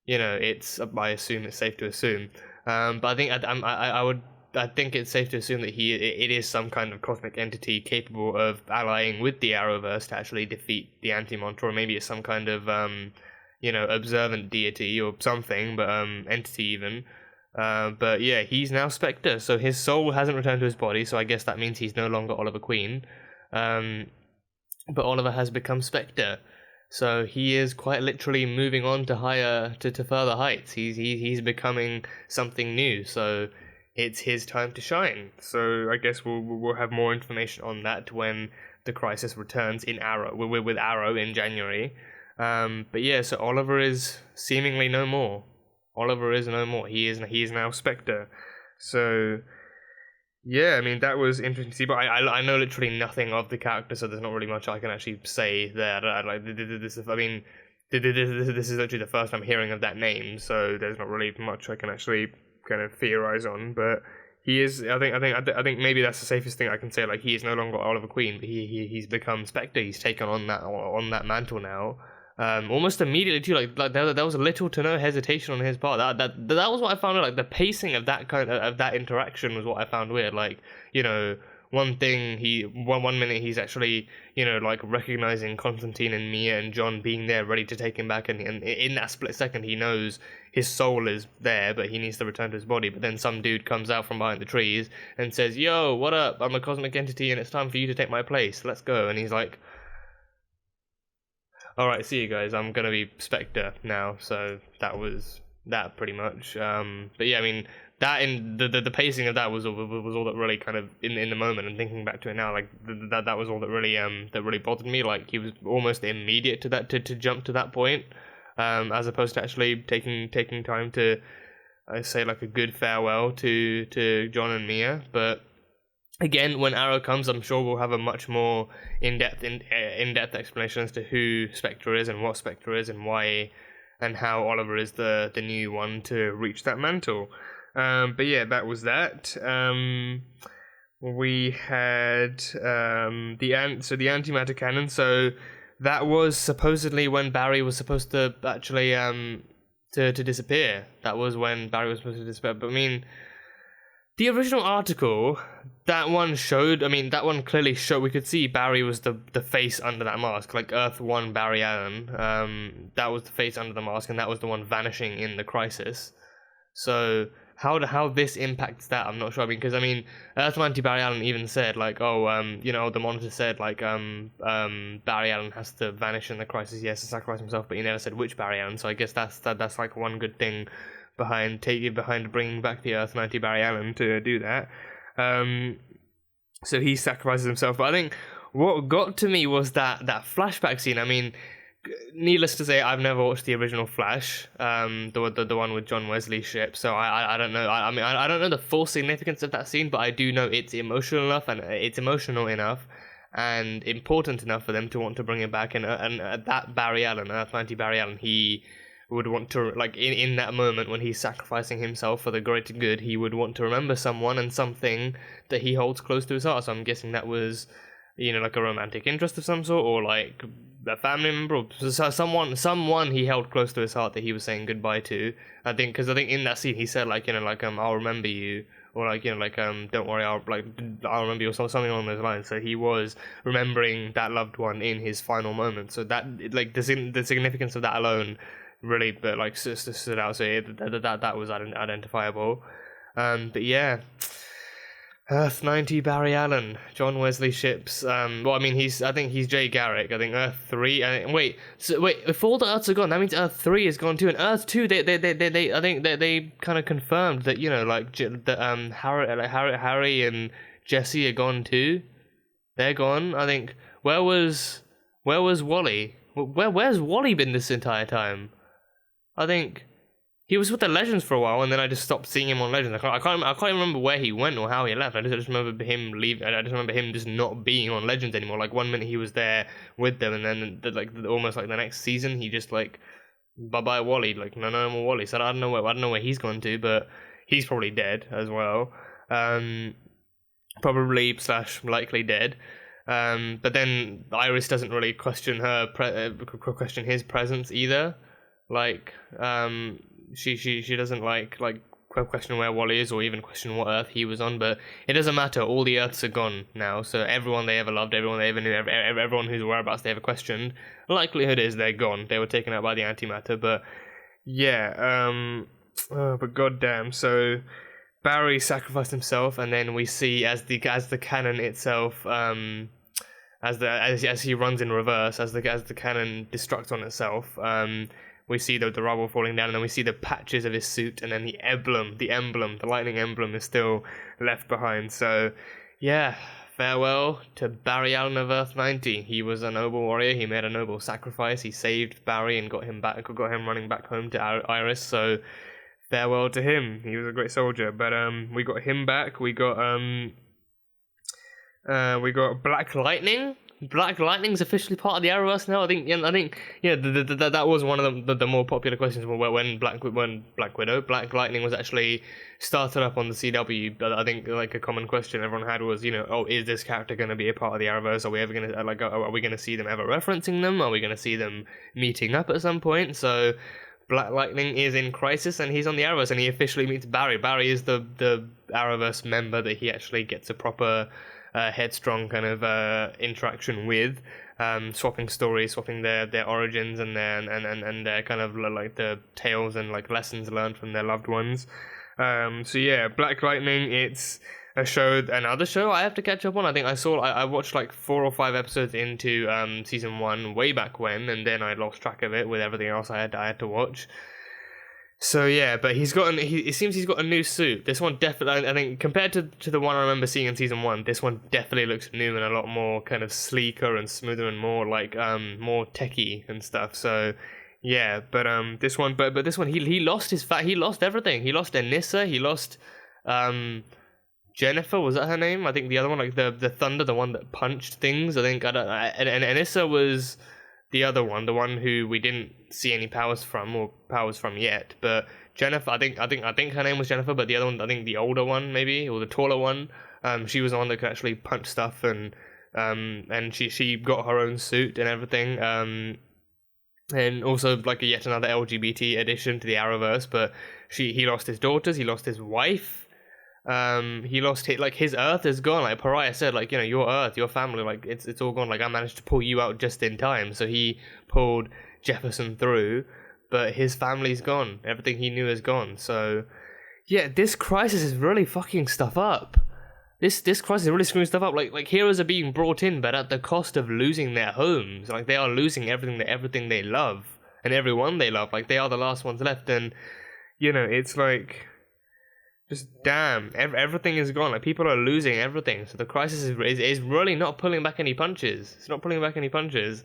it's. I assume it's safe to assume. But I think I think it's safe to assume that it is some kind of cosmic entity capable of allying with the Arrowverse to actually defeat the Anti-Monitor, or maybe it's some kind of observant deity or something, but entity even. But yeah, he's now Spectre, so his soul hasn't returned to his body, so I guess that means he's no longer Oliver Queen. But Oliver has become Spectre. So he is quite literally moving on to further heights. He's becoming something new. So it's his time to shine. So I guess we'll have more information on that when the Crisis returns in Arrow with Arrow in January. But yeah, so Oliver is seemingly no more. Oliver is no more. He is now Spectre. So yeah, I mean, that was interesting to see, but I know literally nothing of the character, so there's not really much I can actually say there. This is literally the first I'm hearing of that name, so there's not really much I can actually kind of theorize on. But he is. I think maybe that's the safest thing I can say. Like, he is no longer Oliver Queen, but he's become Spectre. He's taken on that mantle now. Almost immediately too. Like there was little to no hesitation on his part. That was what I found. Like, the pacing of that interaction was what I found weird. Like, one minute he's actually like recognizing Constantine and Mia and John being there ready to take him back, and in that split second he knows his soul is there, but he needs to return to his body. But then some dude comes out from behind the trees and says, "Yo, what up? I'm a cosmic entity, and it's time for you to take my place. Let's go." And he's like, "Alright, see you guys, I'm gonna be Spectre now." So that was that pretty much. But yeah, I mean, that in the pacing of that was all that really kind of in the moment, and thinking back to it now, like that was all that really bothered me. Like, he was almost immediate to jump to that point, as opposed to actually taking time to say like a good farewell to John and Mia. But again, when Arrow comes, I'm sure we'll have a much more in-depth explanation as to who Spectre is and what Spectre is and why and how Oliver is the new one to reach that mantle. But yeah, that was that. We had the antimatter cannon. So that was supposedly when Barry was supposed to actually to disappear. That was when Barry was supposed to disappear. But I mean, the original article, that one clearly showed, we could see Barry was the face under that mask, like Earth 1 Barry Allen. That was the face under the mask, and that was the one vanishing in the Crisis. So how this impacts that, I'm not sure. I mean, because Earth 1 Barry Allen even said, like, the Monitor said, like, Barry Allen has to vanish in the Crisis. He has to sacrifice himself, but he never said which Barry Allen. So I guess that's like one good thing behind bringing back the Earth 90 Barry Allen to do that. So he sacrifices himself. But I think what got to me was that flashback scene. I mean, needless to say, I've never watched the original Flash, the one with John Wesley's ship. So I don't know. I don't know the full significance of that scene, but I do know it's emotional enough and important enough for them to want to bring it back. And that Barry Allen, Earth 90 Barry Allen, he would want to, like, in that moment when he's sacrificing himself for the greater good, he would want to remember someone and something that he holds close to his heart. So I'm guessing that was, like, a romantic interest of some sort, or like a family member or someone he held close to his heart that he was saying goodbye to. I think because I think in that scene he said like I'll remember you, or like don't worry, I'll remember you, or something along those lines. So he was remembering that loved one in his final moment. So that like the significance of that alone really stood out. So that was identifiable. But yeah. Earth 90 Barry Allen, John Wesley Ships. I think he's Jay Garrick. I think Earth 3. If all the Earths are gone, that means Earth 3 is gone too, and Earth 2. They kind of confirmed that Harry and Jesse are gone too. They're gone. I think. Where was Wally? Where's Wally been this entire time? I think. He was with the Legends for a while, and then I just stopped seeing him on Legends. I can't remember where he went or how he left. I just remember him leaving. I just remember him just not being on Legends anymore. Like 1 minute he was there with them, and then almost like the next season he just like bye bye Wally. Like no more Wally. So I don't know where he's gone to, but he's probably dead as well. Probably / likely dead. But then Iris doesn't really question question his presence either. Like she doesn't like question where Wally is, or even question what Earth he was on. But it doesn't matter. All the Earths are gone now. So everyone they ever loved, everyone they ever knew, everyone whose whereabouts they ever questioned, likelihood is they're gone. They were taken out by the antimatter. But yeah, but goddamn. So Barry sacrificed himself, and then we see as the cannon itself, as he runs in reverse, as the cannon destructs on itself. We see the rubble falling down, and then we see the patches of his suit, and then the lightning emblem is still left behind. So, yeah, farewell to Barry Allen of Earth 90. He was a noble warrior. He made a noble sacrifice. He saved Barry and got him running back home to Iris. So, farewell to him. He was a great soldier. But we got him back. We got Black Lightning. Black Lightning's officially part of the Arrowverse now. I think that was one of the more popular questions when Black Widow, Black Lightning was actually started up on the CW. But I think like a common question everyone had was, is this character going to be a part of the Arrowverse? Are we ever going to are we going to see them ever referencing them? Are we going to see them meeting up at some point? So Black Lightning is in crisis, and he's on the Arrowverse, and he officially meets Barry. Barry is the Arrowverse member that he actually gets a proper headstrong kind of interaction with, swapping stories, swapping their origins and their kind of like the tales and like lessons learned from their loved ones. So yeah, Black Lightning, it's another show I have to catch up on. I think I watched like 4 or 5 episodes into season 1 way back when, and then I lost track of it with everything else I had to watch. So yeah, but it seems he's got a new suit. This one definitely, I think, compared to the one I remember seeing in season 1, this one definitely looks new and a lot more kind of sleeker and smoother and more like more techy and stuff. So yeah, but this one he lost he lost everything. He lost Anissa, he lost Jennifer, was that her name? I think the other one, like the Thunder, the one that punched things. I think and Anissa was the other one, the one who we didn't see any powers from yet. But Jennifer, I think her name was Jennifer, but the other one, I think the older one maybe, or the taller one, she was the one that could actually punch stuff, and she got her own suit and everything. And also like yet another LGBT addition to the Arrowverse. But he lost his daughters, he lost his wife. He lost his Earth is gone. Like Pariah said, like, your Earth, your family, like it's all gone. Like I managed to pull you out just in time. So he pulled Jefferson through, but his family's gone. Everything he knew is gone. So yeah, this crisis is really fucking stuff up. This crisis is really screwing stuff up. Like heroes are being brought in, but at the cost of losing their homes. Like they are losing everything they love and everyone they love. Like they are the last ones left, and it's like, just damn, everything is gone. Like people are losing everything. So the crisis is really not pulling back any punches. It's not pulling back any punches.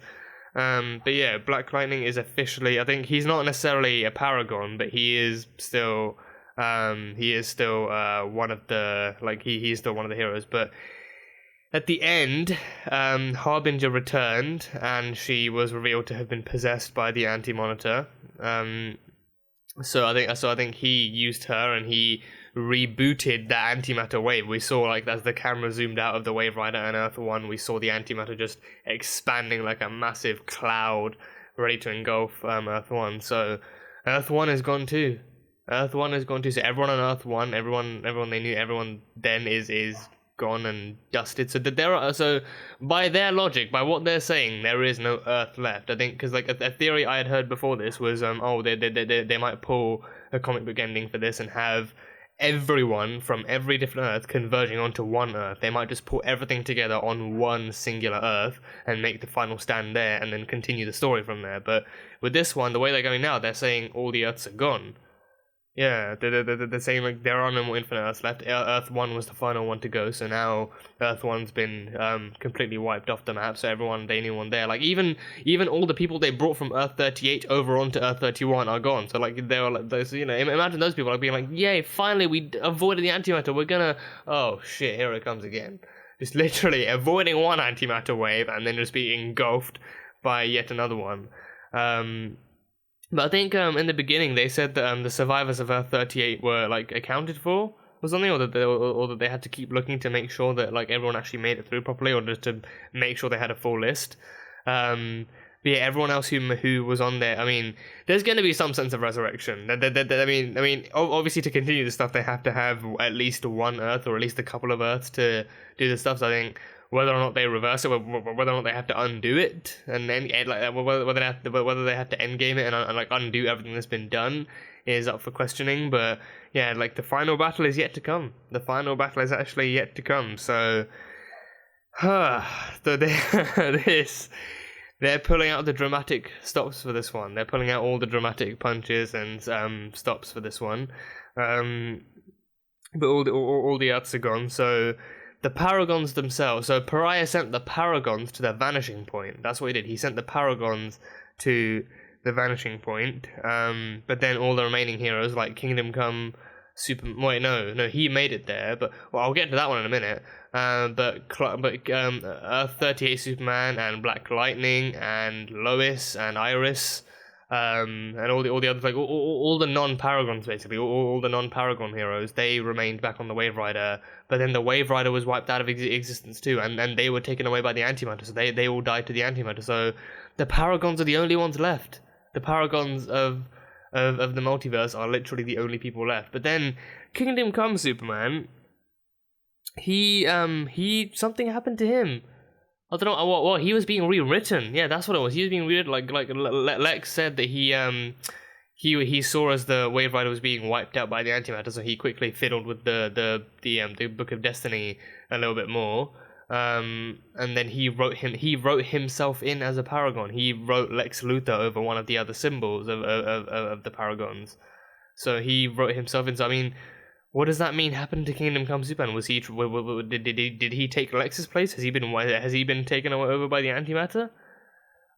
But yeah, Black Lightning is officially, I think he's not necessarily a Paragon, but he is still one of the, like he's still one of the heroes. But at the end, Harbinger returned, and she was revealed to have been possessed by the Anti-Monitor. So I think he used her, and he rebooted that antimatter wave. We saw, like, as the camera zoomed out of the Wave Rider and Earth 1, we saw the antimatter just expanding like a massive cloud ready to engulf Earth 1. So Earth 1 is gone too. Earth 1 is gone too. So everyone on Earth 1, everyone they knew, everyone then is gone and dusted. So that there are, so by their logic, by what they're saying, there is no Earth left. I think because like a theory I had heard before this was they might pull a comic book ending for this and have everyone from every different Earth converging onto one Earth. They might just put everything together on one singular Earth and make the final stand there and then continue the story from there. But with this one, the way they're going now, they're saying all the Earths are gone. Yeah, they're saying like there are no more infinite Earths left. Earth 1 was the final one to go, so now Earth 1's been completely wiped off the map, so everyone they knew on there. Like even all the people they brought from Earth 38 over onto Earth 31 are gone. So like they were like those, you know, imagine those people like being like, yay, finally we avoided the antimatter. We're gonna, oh shit, here it comes again. Just literally avoiding one antimatter wave and then just being engulfed by yet another one. But I think in the beginning they said that the survivors of Earth 38 were like accounted for or something, or that they had to keep looking to make sure that like everyone actually made it through properly, or just to make sure they had a full list. But yeah, everyone else who was on there, I mean, there's going to be some sense of resurrection. I mean, obviously to continue the stuff they have to have at least one Earth or at least a couple of Earths to do the stuff. So I think whether or not they reverse it, whether or not they have to undo it, and then like whether they have to endgame it and like undo everything that's been done is up for questioning. But yeah, like the final battle is yet to come. The final battle is actually yet to come. So, they're pulling out the dramatic stops for this one. They're pulling out all the dramatic punches and stops for this one. But all the Earths are gone. So the Paragons themselves, so Pariah sent the Paragons to their vanishing point. That's what he did. He sent the Paragons to the vanishing point. But then all the remaining heroes, like Kingdom Come, he made it there. But well, I'll get to that one in a minute. But Earth 38 Superman and Black Lightning and Lois and Iris, and all the others, like all the non-Paragons basically, all the non-Paragon heroes, they remained back on the Wave Rider. But then the Wave Rider was wiped out of existence too, and they were taken away by the antimatter, so they all died to the antimatter. So the Paragons are the only ones left. The Paragons of the multiverse are literally the only people left. But then Kingdom Come Superman, he something happened to him. I don't know what he was being rewritten. Yeah, that's what it was. He was being rewritten. Like Lex said that he saw as the Wave Rider was being wiped out by the antimatter, so he quickly fiddled with the Book of Destiny a little bit more. And then he wrote himself in as a Paragon. He wrote Lex Luthor over one of the other symbols of the Paragons. So he wrote himself in. So I mean, what does that mean happened to Kingdom Come Superman? Was he did he take Lex's place? Has he been taken over by the antimatter?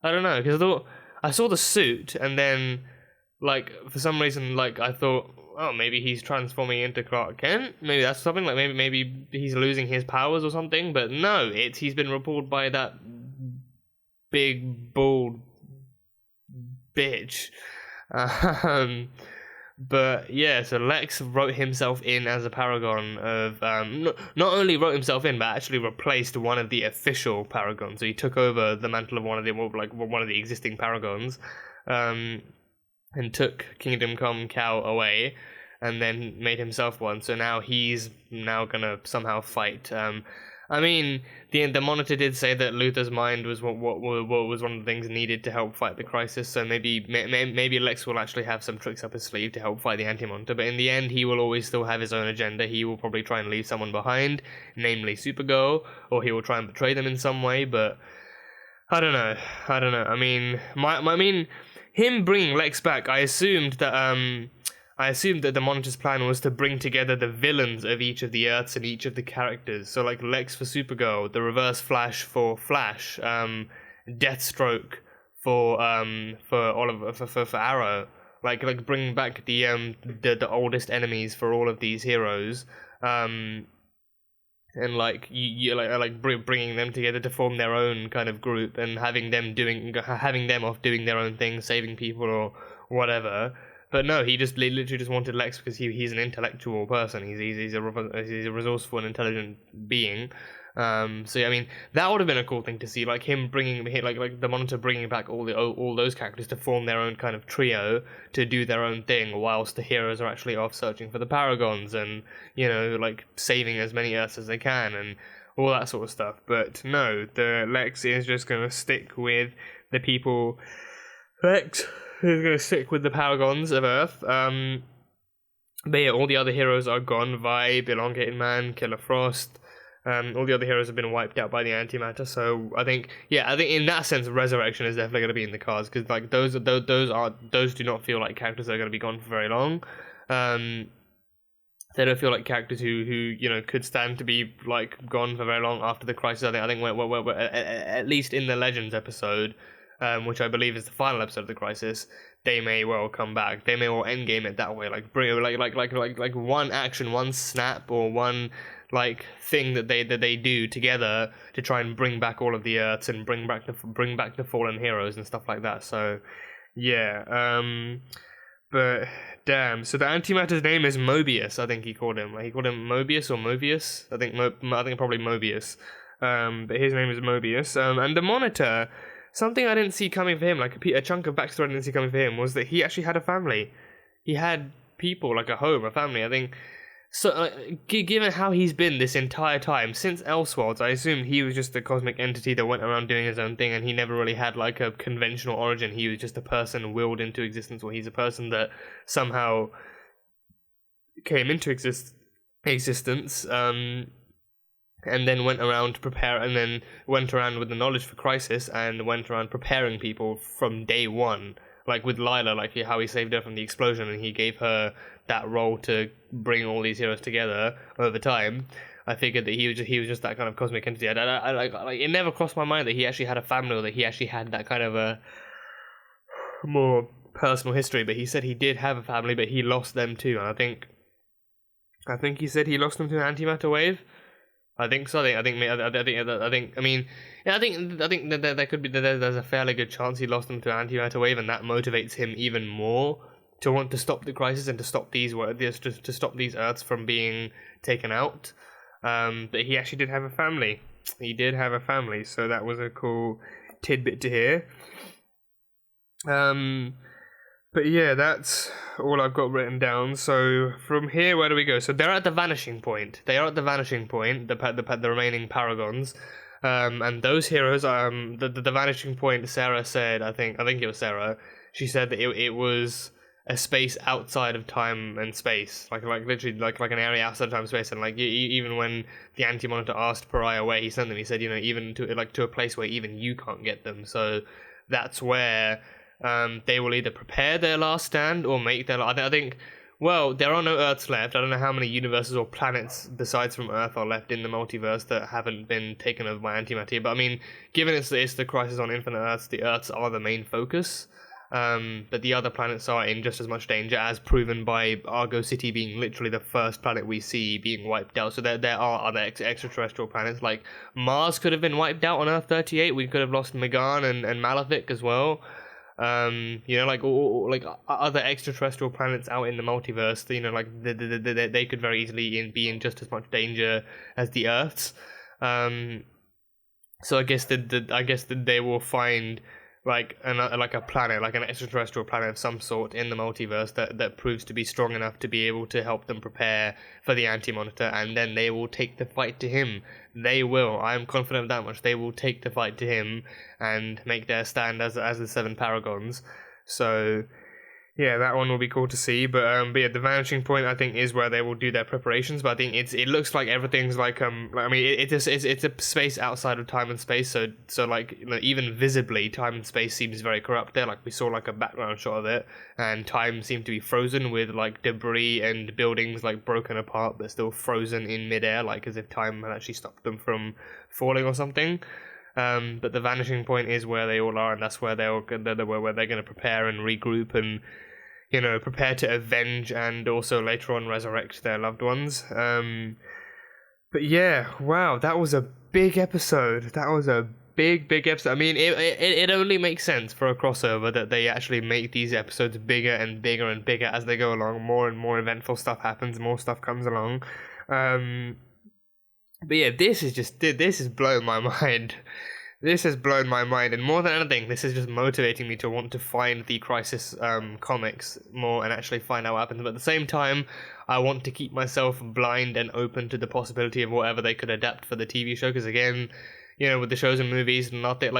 I don't know, because I saw the suit and then like for some reason like I thought, oh, maybe he's transforming into Clark Kent. Maybe that's something, like maybe he's losing his powers or something. But no, he's been repelled by that big bald bitch. But yeah, so Lex wrote himself in as a Paragon of not only wrote himself in, but actually replaced one of the official Paragons. So he took over the mantle of one of the existing Paragons, and took Kingdom Come Cow away, and then made himself one. So now he's gonna somehow fight. I mean, the Monitor did say that Luthor's mind was what was one of the things needed to help fight the crisis. So maybe Lex will actually have some tricks up his sleeve to help fight the Anti-Monitor. But in the end, he will always still have his own agenda. He will probably try and leave someone behind, namely Supergirl, or he will try and betray them in some way. But I don't know. I mean, him bringing Lex back, I assumed that the Monitor's plan was to bring together the villains of each of the Earths and each of the characters. So like Lex for Supergirl, the Reverse Flash for Flash, Deathstroke for Arrow. Like bringing back the oldest enemies for all of these heroes. And like bringing them together to form their own kind of group, and having them off doing their own thing, saving people or whatever. But no, he just literally just wanted Lex because he's an intellectual person. He's a resourceful and intelligent being. So yeah, I mean, that would have been a cool thing to see, like him bringing, like the Monitor bringing back all those characters to form their own kind of trio to do their own thing, whilst the heroes are actually off searching for the Paragons and, you know, like saving as many Earths as they can and all that sort of stuff. But no, the Lex is just gonna stick with the people. Lex is gonna stick with the Paragons of Earth. But yeah, all the other heroes are gone. Vibe, Elongated Man, Killer Frost. All the other heroes have been wiped out by the antimatter, so I think in that sense, Resurrection is definitely going to be in the cards, because like those do not feel like characters that are going to be gone for very long. They don't feel like characters who you know could stand to be like gone for very long after the Crisis. I think we're at least in the Legends episode, which I believe is the final episode of the Crisis, they may well come back. They may well endgame it that way, like bring like one action, one snap, or one like thing that they do together to try and bring back all of the Earths and bring back the fallen heroes and stuff like that. So yeah, but damn. So the antimatter's name is Mobius. I think he called him Mobius or Mobius. I think probably Mobius. But his name is Mobius. And the Monitor, something I didn't see coming for him, like a chunk of backstory I didn't see coming for him, was that he actually had a family. He had people, like a home, a family. I think. So, given how he's been this entire time, since Elseworlds, I assume he was just a cosmic entity that went around doing his own thing, and he never really had, like, a conventional origin. He was just a person willed into existence, or he's a person that somehow came into existence, and then went around to prepare, and then went around with the knowledge for Crisis, and went around preparing people from day one. Like with Lila, like how he saved her from the explosion, and he gave her that role to bring all these heroes together over time. I figured that he was just that kind of cosmic entity. I like it never crossed my mind that he actually had a family, or that he actually had that kind of a more personal history. But he said he did have a family, but he lost them too. And I think he said he lost them to an antimatter wave. I think so. I think that there could be there's a fairly good chance he lost them to an antimatter wave, and that motivates him even more to want to stop the Crisis and to stop these Earths from being taken out. But he actually did have a family. He did have a family, so that was a cool tidbit to hear. But yeah, that's all I've got written down. So from here, where do we go? So they're at the vanishing point. The remaining Paragons. And those heroes, the vanishing point, Sarah said, I think it was Sarah, she said that it was a space outside of time and space, like literally like an area outside of time and space. And like even when the Anti-Monitor asked Pariah where he sent them, he said, you know, even to a place where even you can't get them. So that's where they will either prepare their last stand or make their. I think. Well, there are no Earths left. I don't know how many universes or planets besides from Earth are left in the multiverse that haven't been taken over by antimatter. But I mean, given it's the Crisis on Infinite Earths, the Earths are the main focus. But the other planets are in just as much danger, as proven by Argo City being literally the first planet we see being wiped out. So there are other extraterrestrial planets, like Mars could have been wiped out on Earth 38. We could have lost Megan and Malefic as well. You know, like other extraterrestrial planets out in the multiverse. You know, like they could very easily be in just as much danger as the Earths. So I guess that they will find like a planet, like an extraterrestrial planet of some sort in the multiverse that proves to be strong enough to be able to help them prepare for the Anti-Monitor, and then they will take the fight to him. They will. I am confident of that much. They will take the fight to him and make their stand as the 7 Paragons. So yeah, that one will be cool to see. But yeah, the vanishing point I think is where they will do their preparations. But I think it looks like everything's like I mean it's a space outside of time and space. So like, you know, even visibly, time and space seems very corrupt there. Like we saw like a background shot of it, and time seemed to be frozen with like debris and buildings like broken apart, but still frozen in midair, like as if time had actually stopped them from falling or something. But the vanishing point is where they all are, and that's where they're going to prepare and regroup and, you know, prepare to avenge and also later on resurrect their loved ones. But yeah, wow, that was a big episode. That was a big episode. I mean, it only makes sense for a crossover that they actually make these episodes bigger and bigger and bigger as they go along. More and more eventful stuff happens, more stuff comes along. But yeah, this has blown my mind. This has blown my mind, and more than anything, this is just motivating me to want to find the Crisis comics more and actually find out what happens. But at the same time, I want to keep myself blind and open to the possibility of whatever they could adapt for the TV show. Because again, you know, with the shows and movies, not that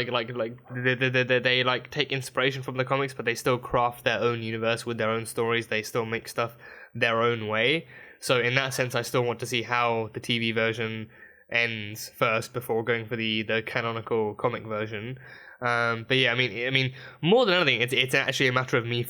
they like take inspiration from the comics, but they still craft their own universe with their own stories. They still make stuff their own way. So in that sense, I still want to see how the TV version ends first before going for the canonical comic version. But yeah, I mean, more than anything, it's actually a matter of me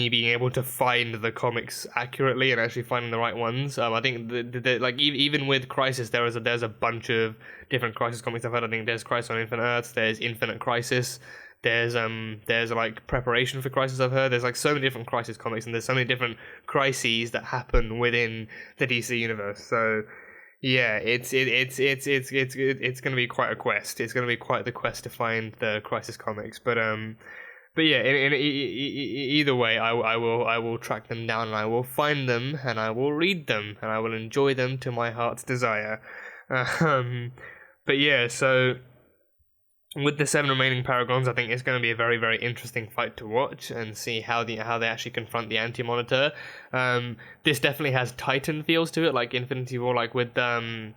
being able to find the comics accurately and actually finding the right ones. I think like even with Crisis, there's a bunch of different Crisis comics I've heard. I think there's Crisis on Infinite Earths, there's Infinite Crisis, there's like Preparation for Crisis I've heard. There's like so many different Crisis comics, and there's so many different crises that happen within the DC universe. So yeah, it's going to be quite a quest. It's going to be quite the quest to find the Crisis comics. But yeah, either way, I will track them down, and I will find them, and I will read them, and I will enjoy them to my heart's desire. But yeah, so with the 7 remaining Paragons, I think it's going to be a very, very interesting fight to watch and see how they actually confront the Anti-Monitor. This definitely has Titan feels to it, like Infinity War, like with Iron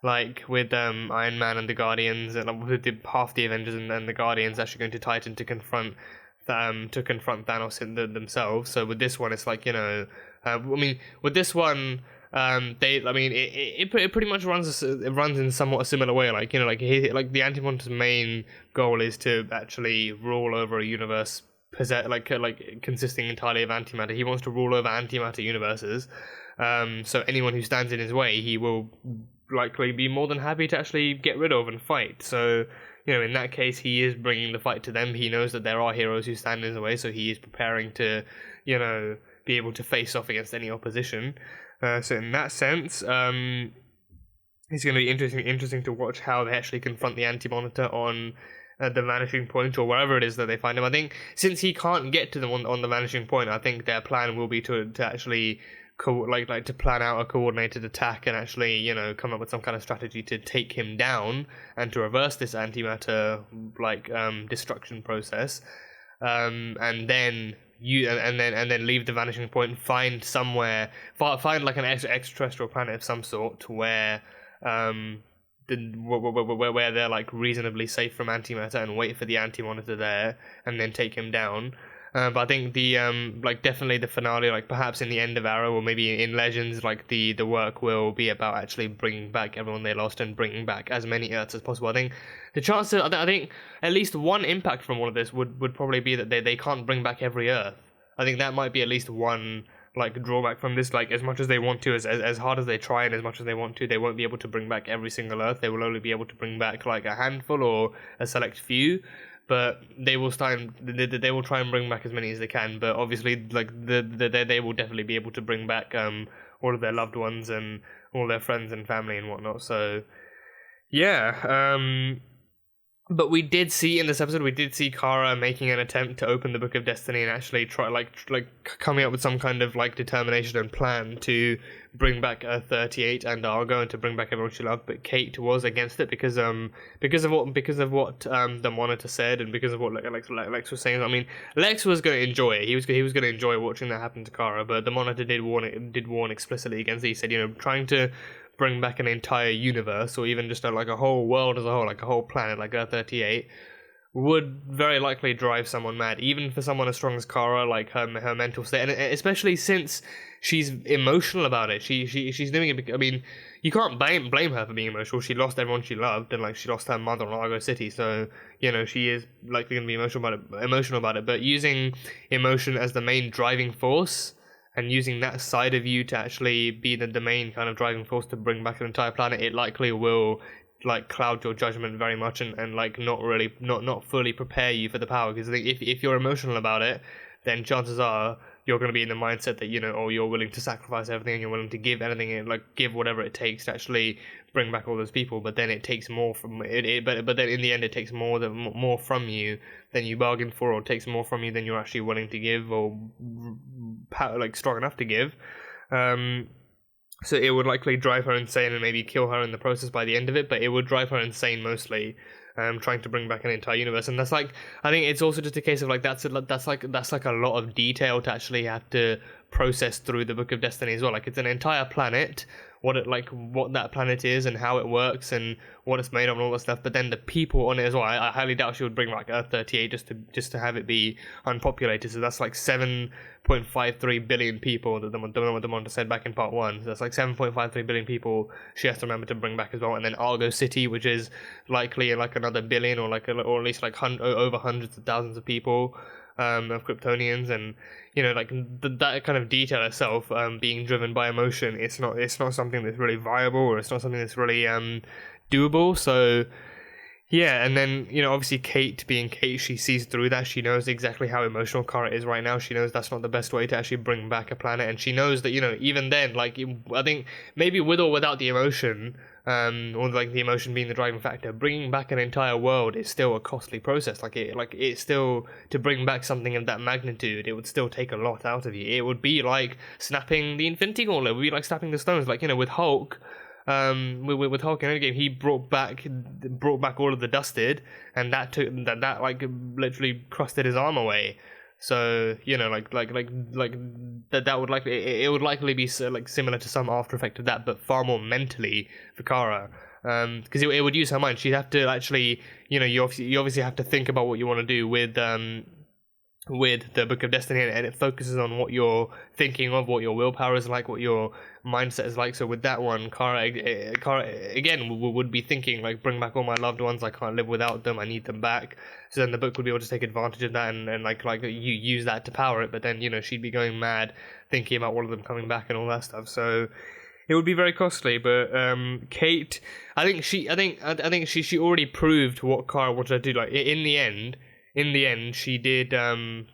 Man and the Guardians, and with half the Avengers and the Guardians actually going to Titan to confront Thanos themselves. So with this one, it's like, you know, with this one, it pretty much runs in somewhat a similar way. Like, you know, like the Anti-Monitor's main goal is to actually rule over a universe consisting entirely of antimatter. He wants to rule over antimatter universes. So anyone who stands in his way, he will likely be more than happy to actually get rid of and fight. So, you know, in that case, he is bringing the fight to them. He knows that there are heroes who stand in his way, so he is preparing to, you know, be able to face off against any opposition. So in that sense, it's going to be interesting to watch how they actually confront the Anti-Monitor on the Vanishing Point, or wherever it is that they find him. I think since he can't get to them on the Vanishing Point, I think their plan will be to actually to plan out a coordinated attack and actually, you know, come up with some kind of strategy to take him down and to reverse this antimatter destruction process, and then leave the Vanishing Point and find like an extraterrestrial planet of some sort where where they're like reasonably safe from antimatter, and wait for the Anti-Monitor there and then take him down. But I think the definitely the finale, like perhaps in the end of Arrow or maybe in Legends, like the work will be about actually bringing back everyone they lost and bringing back as many Earths as possible. I think the chances, I think at least one impact from all of this would probably be that they can't bring back every Earth. I think that might be at least one like drawback from this. Like, as much as they want to, as hard as they try and as much as they want to, they won't be able to bring back every single Earth. They will only be able to bring back like a handful or a select few. But they will try and bring back as many as they can. But obviously, like they will definitely be able to bring back all of their loved ones and all their friends and family and whatnot. So yeah. But we did see in this episode, Kara making an attempt to open the Book of Destiny and actually try coming up with some kind of like determination and plan to bring back Earth 38 and Argo and to bring back everyone she loved. But Kate was against it because of what the Monitor said and because of what Lex was saying. I mean, Lex was going to enjoy it. He was going to enjoy watching that happen to Kara. But the Monitor did warn explicitly against it. He said, you know, trying to bring back an entire universe or even just a whole world as a whole, like a whole planet like Earth 38, would very likely drive someone mad, even for someone as strong as Kara. Like her mental state, and especially since she's emotional about it. She's doing it. I mean, you can't blame her for being emotional. She lost everyone she loved, and like she lost her mother in Argo City, so you know she is likely going to be emotional about it. But using emotion as the main driving force, and using that side of you to actually be the main kind of driving force to bring back an entire planet, it likely will like cloud your judgment very much and like not fully prepare you for the power. Because I think if you're emotional about it, then chances are you're going to be in the mindset that, you know, oh, you're willing to sacrifice everything and you're willing to give anything, and like give whatever it takes to actually bring back all those people. But then it takes more from it. But then in the end, it takes more from you than you bargained for, or takes more from you than you're actually willing to give, or like strong enough to give. So it would likely drive her insane and maybe kill her in the process by the end of it, but it would drive her insane mostly, trying to bring back an entire universe. And that's like, I think it's also just a case of like that's like a lot of detail to actually have to process through the Book of Destiny as well. Like, it's an entire planet, what that planet is and how it works and what it's made of and all that stuff, but then the people on it as well. I highly doubt she would bring like Earth 38 just to have it be unpopulated. So that's like 7.53 billion people that the Monitor said back in part 1. So that's like 7.53 billion people she has to remember to bring back as well. And then Argo City, which is likely like another billion, or at least like over hundreds of thousands of people of Kryptonians. And you know, like that kind of detail itself, being driven by emotion, it's not something that's really viable, or it's not something that's really doable. So yeah, and then, you know, obviously Kate being Kate, she sees through that. She knows exactly how emotional Kara is right now. She knows that's not the best way to actually bring back a planet, and she knows that, you know, even then, like, I think maybe with or without the emotion, or like the emotion being the driving factor, bringing back an entire world is still a costly process. It's still, to bring back something of that magnitude, it would still take a lot out of you. It would be like snapping the Infinity Gauntlet. It would be like snapping the stones. Like, you know, with Hulk. With Hulk in Endgame, he brought back all of the Dusted, and that like literally crusted his arm away. So, you know, like that would likely, it would likely be like similar to some after effect of that, but far more mentally for Kara. Because it would use her mind. She'd have to actually, you know, you obviously have to think about what you want to do with the Book of Destiny, and it focuses on what you're thinking of, what your willpower is like, what your mindset is like. So with that one, Kara again would be thinking like, bring back all my loved ones, I can't live without them, I need them back. So then the book would be able to take advantage of that and like you use that to power it. But then, you know, she'd be going mad thinking about all of them coming back and all that stuff. So it would be very costly. But Kate, I think she already proved what Kara wanted to do. Like, in the end, she did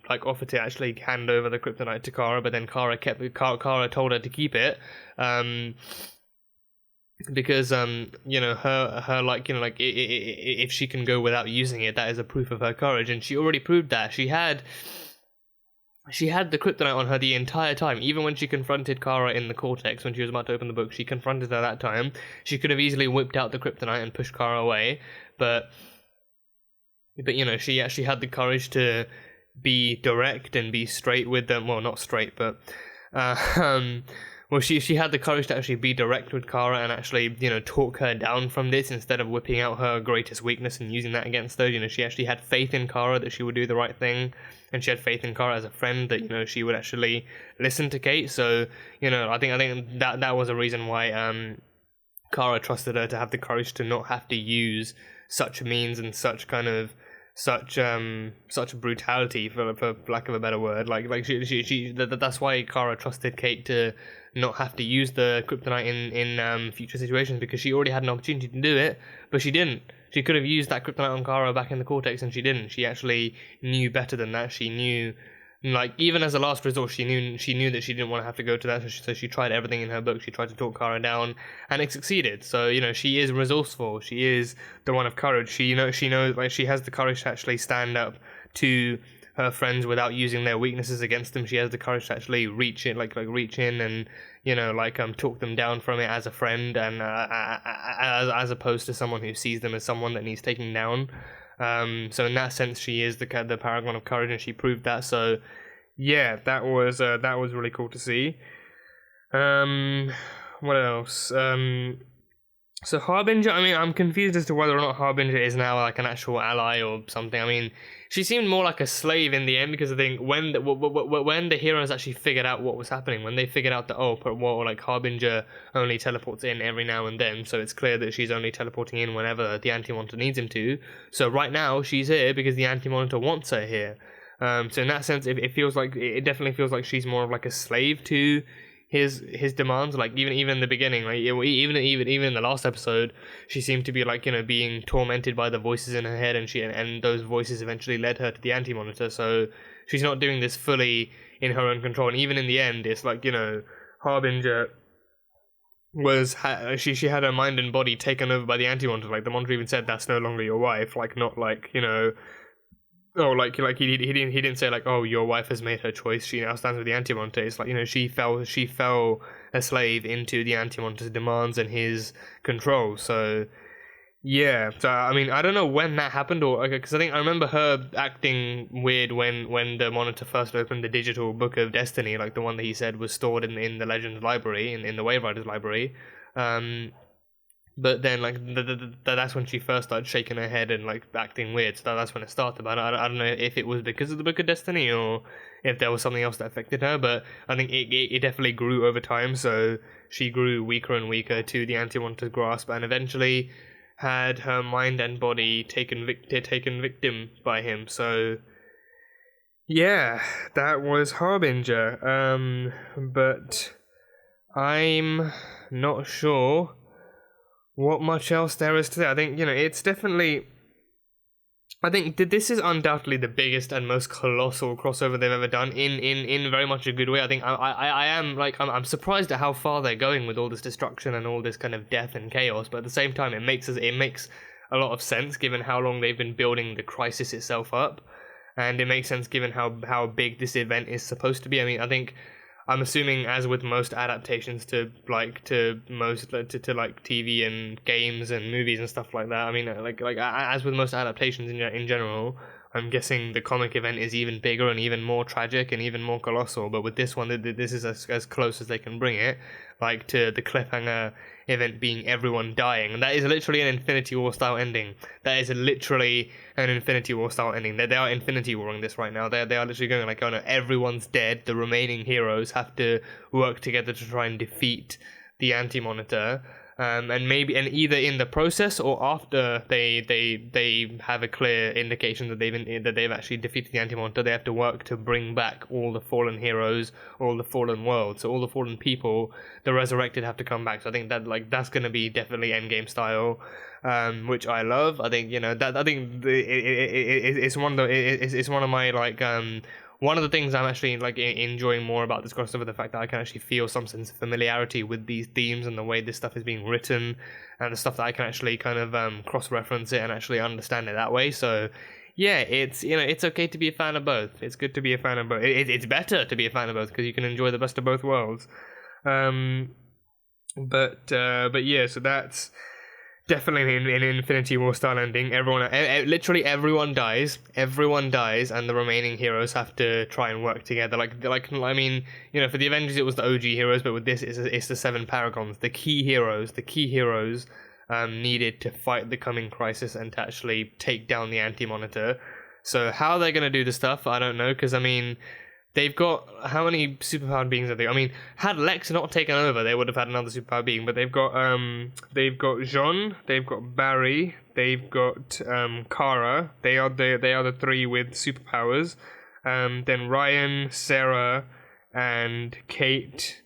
like offer to actually hand over the kryptonite to Kara, but then Kara told her to keep it, because you know, her like, you know, like if she can go without using it, that is a proof of her courage, and she already proved that. She had the kryptonite on her the entire time, even when she confronted Kara in the Cortex when she was about to open the book. She confronted her that time. She could have easily whipped out the kryptonite and pushed Kara away, but you know, she actually had the courage to be direct and be straight with them. Well, not straight, but she had the courage to actually be direct with Kara and actually, you know, talk her down from this instead of whipping out her greatest weakness and using that against her. You know, she actually had faith in Kara that she would do the right thing, and she had faith in Kara as a friend that, you know, she would actually listen to Kate. So, you know, I think that was a reason why Kara trusted her to have the courage to not have to use such means and such brutality, for lack of a better word. Like that's why Kara trusted Kate to not have to use the kryptonite in future situations, because she already had an opportunity to do it, but she didn't. She could have used that kryptonite on Kara back in the Cortex, and she didn't. She actually knew better than that. She knew, like, even as a last resort, she knew that she didn't want to have to go to that, so she tried everything in her book. She tried to talk Kara down, and it succeeded. So, you know, she is resourceful. She is the one of courage. She knows, like, she has the courage to actually stand up to her friends without using their weaknesses against them. She has the courage to actually reach in and, you know, like, talk them down from it as a friend, and as opposed to someone who sees them as someone that needs taking down. So in that sense, she is the paragon of courage, and she proved that. So yeah, that was really cool to see. What else? So Harbinger, I mean, I'm confused as to whether or not Harbinger is now like an actual ally or something. I mean, she seemed more like a slave in the end, because I think when the heroes actually figured out what was happening, when they figured out that, like, Harbinger only teleports in every now and then, so it's clear that she's only teleporting in whenever the Anti-Monitor needs him to. So right now she's here because the Anti-Monitor wants her here. So in that sense, it definitely feels like she's more of like a slave to his demands. Like, even in the beginning, like, even in the last episode, she seemed to be, like, you know, being tormented by the voices in her head, and those voices eventually led her to the Anti-Monitor. So she's not doing this fully in her own control. And even in the end, it's like, you know, Harbinger was she had her mind and body taken over by the anti-monitor. Like the monitor even said, that's no longer your wife. Like, not like, you know, oh, like he didn't say like, oh, your wife has made her choice, she now stands with the anti-monitor. It's like, you know, she fell a slave into the anti-monitor's demands and his control. So yeah, so I mean, I don't know when that happened, or because I think I remember her acting weird when the monitor first opened the digital book of Destiny, like the one that he said was stored in the Legends library, in the Wave Riders library. But then like that's when she first started shaking her head and like acting weird. So that's when it started. But I don't know if it was because of the Book of Destiny or if there was something else that affected her. But I think it definitely grew over time. So she grew weaker and weaker to the anti-monitor's grasp, and eventually had her mind and body taken victim by him. So yeah, that was Harbinger. But I'm not sure what much else there is to say. I think, you know, it's definitely, I think this is undoubtedly the biggest and most colossal crossover they've ever done in very much a good way. I think I am like, I'm surprised at how far they're going with all this destruction and all this kind of death and chaos, but at the same time it makes a lot of sense given how long they've been building the crisis itself up, and it makes sense given how big this event is supposed to be. I mean, I think I'm assuming, as with most adaptations to TV and games and movies and stuff like that, I mean, like as with most adaptations in general, I'm guessing the comic event is even bigger and even more tragic and even more colossal. But with this one, this is as close as they can bring it, like to the cliffhanger event being everyone dying, and that is literally an Infinity War style ending. That is literally an Infinity War style ending. They are Infinity Warring this right now. They are literally going like, oh no, everyone's dead. The remaining heroes have to work together to try and defeat the Anti-Monitor. And either in the process or after they have a clear indication that they've actually defeated the Anti-Monitor, they have to work to bring back all the fallen heroes, all the fallen worlds, so all the fallen people, the resurrected have to come back. So I think that that's going to be definitely Endgame style, which I love. I think, you know, that I think it's one of my like one of the things I'm actually like enjoying more about this crossover, the fact that I can actually feel some sense of familiarity with these themes and the way this stuff is being written, and the stuff that I can actually kind of cross-reference it and actually understand it that way. So yeah, it's, you know, it's okay to be a fan of both. It's good to be a fan of both. It's better to be a fan of both because you can enjoy the best of both worlds. But yeah, so that's definitely an Infinity War style ending. Literally everyone dies, and the remaining heroes have to try and work together. Like I mean, you know, for the Avengers it was the OG heroes, but with this it's the 7 Paragons, the key heroes needed to fight the coming crisis and to actually take down the Anti-Monitor. So how they're gonna do the stuff, I don't know, because I mean, they've got, how many superpowered beings are they? I mean, had Lex not taken over, they would have had another superpowered being. But they've got Jean, they've got Barry, they've got Kara. They are the 3 with superpowers. Then Ryan, Sarah, and Kate,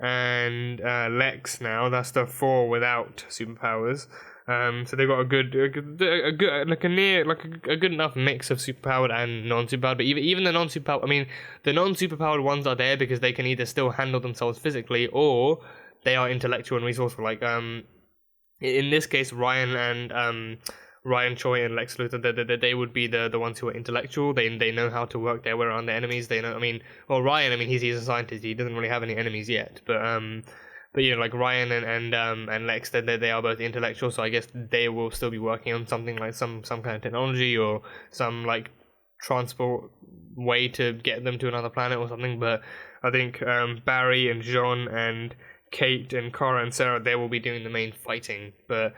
and Lex. Now that's the 4 without superpowers. So they've got a good enough mix of superpowered and non-superpowered. But even the non-superpowered, I mean, the non-superpowered ones are there because they can either still handle themselves physically or they are intellectual and resourceful. Like in this case, Ryan Choi and Lex Luthor, they would be the ones who are intellectual. They know how to work their way around their enemies. They know. I mean, well, Ryan, I mean, he's a scientist. He doesn't really have any enemies yet, But you know, like Ryan and Lex, they are both intellectual, so I guess they will still be working on something like some kind of technology or some like transport way to get them to another planet or something. But I think Barry and Jean and Kate and Kara and Sarah, they will be doing the main fighting. But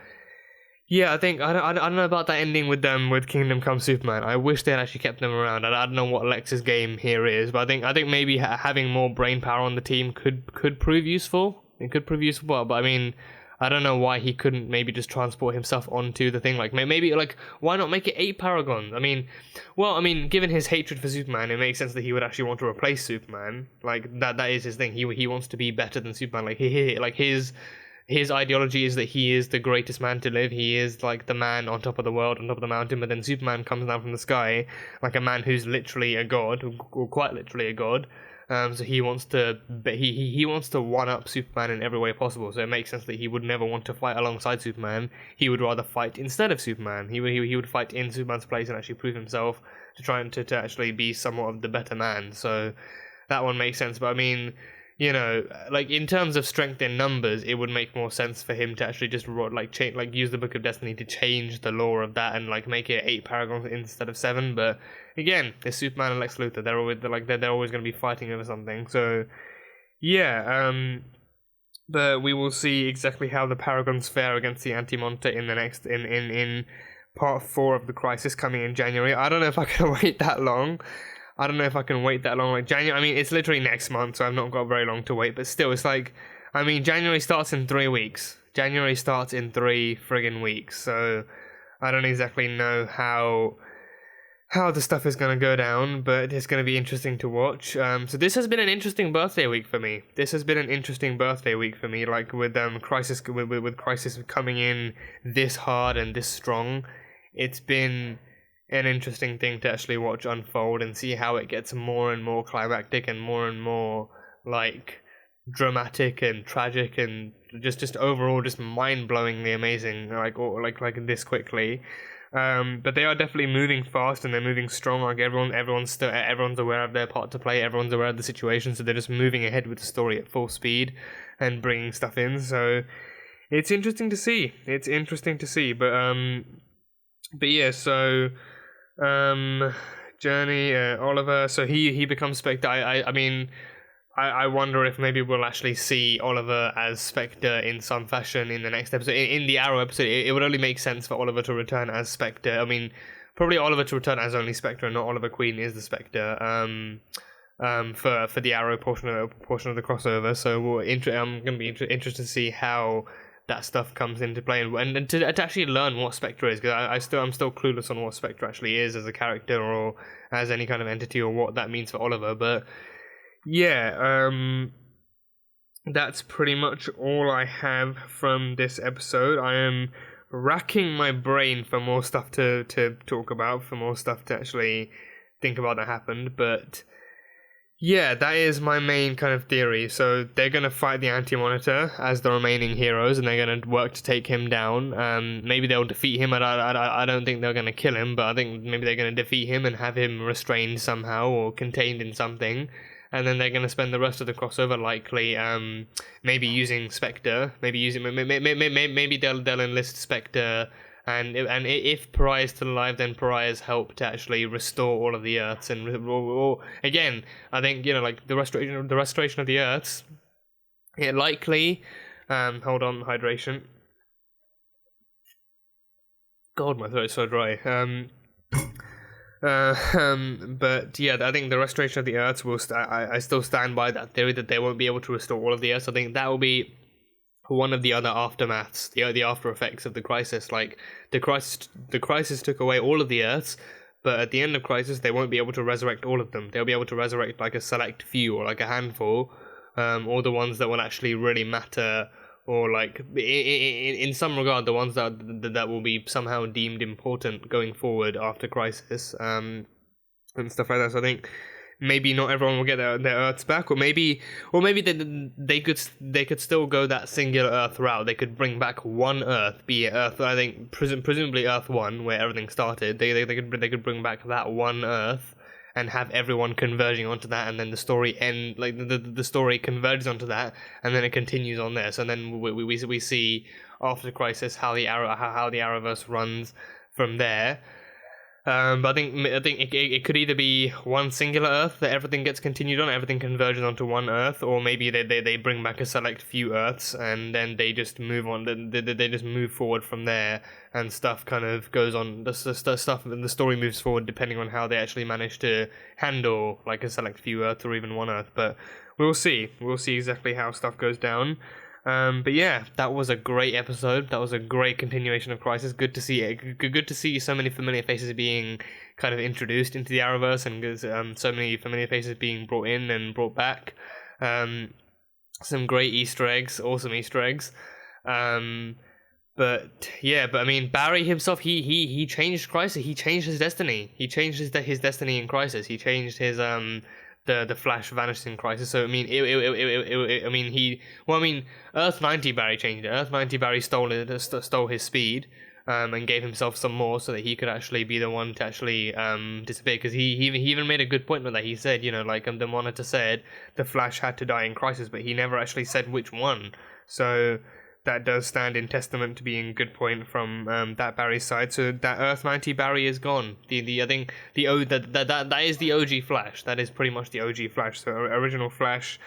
yeah, I think I don't know about that ending with Kingdom Come Superman. I wish they had actually kept them around. I don't know what Lex's game here is, but I think maybe having more brain power on the team could prove useful. It could prove useful, but I mean, I don't know why he couldn't maybe just transport himself onto the thing. Like maybe like, why not make it 8 Paragons? I mean, given his hatred for Superman, it makes sense that he would actually want to replace Superman. Like that is his thing. He wants to be better than Superman. Like his his ideology is that he is the greatest man to live. He is like the man on top of the world, on top of the mountain. But then Superman comes down from the sky, like a man who's literally a god, or quite literally a god. So he wants to one up Superman in every way possible. So it makes sense that he would never want to fight alongside Superman. He would rather fight instead of Superman. He would fight in Superman's place and actually prove himself to try and to actually be somewhat of the better man. So that one makes sense. But I mean, you know, like in terms of strength in numbers, it would make more sense for him to actually just change, like use the Book of Destiny to change the law of that and like make it 8 Paragons instead of 7. But again, it's Superman and Lex Luthor. They're always going to be fighting over something. So yeah, but we will see exactly how the Paragons fare against the Anti-Monitor in the next in part 4 of the Crisis coming in January. I don't know if I can wait that long. Like January, I mean, it's literally next month, so I've not got very long to wait, but still, it's like, I mean, January starts in 3 weeks. January starts in 3 friggin' weeks, so I don't exactly know how the stuff is going to go down, but it's going to be interesting to watch. So this has been an interesting birthday week for me. Like with Crisis, with Crisis coming in this hard and this strong. It's been an interesting thing to actually watch unfold and see how it gets more and more climactic and more like dramatic and tragic and just overall just mind-blowingly amazing, like this quickly. But they are definitely moving fast and they're moving strong. Like everyone's aware of their part to play. Everyone's aware of the situation, so they're just moving ahead with the story at full speed and bringing stuff in. So it's interesting to see. But yeah, so Journey, Oliver, so he becomes Spectre. I mean, I wonder if maybe we'll actually see Oliver as Spectre in some fashion in the next episode. In the Arrow episode, it would only make sense for Oliver to return as Spectre. I mean, probably Oliver to return as only Spectre and not Oliver Queen is the Spectre. For the Arrow portion of the crossover. So I'm going to be interested to see how that stuff comes into play and to actually learn what Spectre is, because I'm still clueless on what Spectre actually is as a character or as any kind of entity or what that means for Oliver. But yeah, that's pretty much all I have from this episode. I am racking my brain for more stuff to talk about, for more stuff to actually think about that happened, but yeah, that is my main kind of theory. So they're going to fight the Anti-Monitor as the remaining heroes, and they're going to work to take him down. Maybe they'll defeat him, and I don't think they're going to kill him, but I think maybe they're going to defeat him and have him restrained somehow or contained in something. And then they're going to spend the rest of the crossover likely maybe using Spectre. Maybe they'll enlist Spectre. And if Pariah's still alive, then Pariah's help to actually restore all of the Earths. And again, I think, you know, like the restoration of the Earths, it likely. Hold on, hydration. God, my throat's so dry. But yeah, I think the restoration of the Earths will. I still stand by that theory that they won't be able to restore all of the Earths. I think that will be one of the other aftermaths, the after effects of the Crisis. Like the crisis took away all of the Earths, but at the end of Crisis they won't be able to resurrect all of them. They'll be able to resurrect like a select few or like a handful, or the ones that will actually really matter, or like in some regard the ones that will be somehow deemed important going forward after Crisis, and stuff like that. So I think maybe not everyone will get their Earths back, or maybe they could still go that singular Earth route. They could bring back one Earth, be it Earth, I think presumably Earth 1, where everything started. They could bring back that one Earth and have everyone converging onto that, and then the story the story converges onto that, and then it continues on there. So then we see after Crisis how the Arrowverse runs from there. But I think it could either be one singular Earth that everything gets continued on, everything converges onto one Earth, or maybe they bring back a select few Earths and then they just move on. They just move forward from there, and stuff kind of goes on. The story moves forward depending on how they actually manage to handle like a select few Earths or even one Earth. But we'll see. We'll see exactly how stuff goes down. But yeah, that was a great episode. That was a great continuation of Crisis. Good to see it. Good to see so many familiar faces being kind of introduced into the Arrowverse, and so many familiar faces being brought in and brought back. Some great Easter eggs, awesome Easter eggs. But yeah, but I mean, Barry himself, he changed Crisis. He changed his destiny. He changed his destiny in Crisis. He changed his the Flash vanished in Crisis. So I mean, Earth 90 Barry changed it. Earth 90 Barry stole his speed, and gave himself some more so that he could actually be the one to actually disappear. Because he even made a good point with that. He said, you know, like the Monitor said, the Flash had to die in Crisis, but he never actually said which one. So that does stand in testament to being a good point from that Barry's side. So that Earth 90 Barry is gone. I think that is the OG Flash. That is pretty much the OG Flash. So original Flash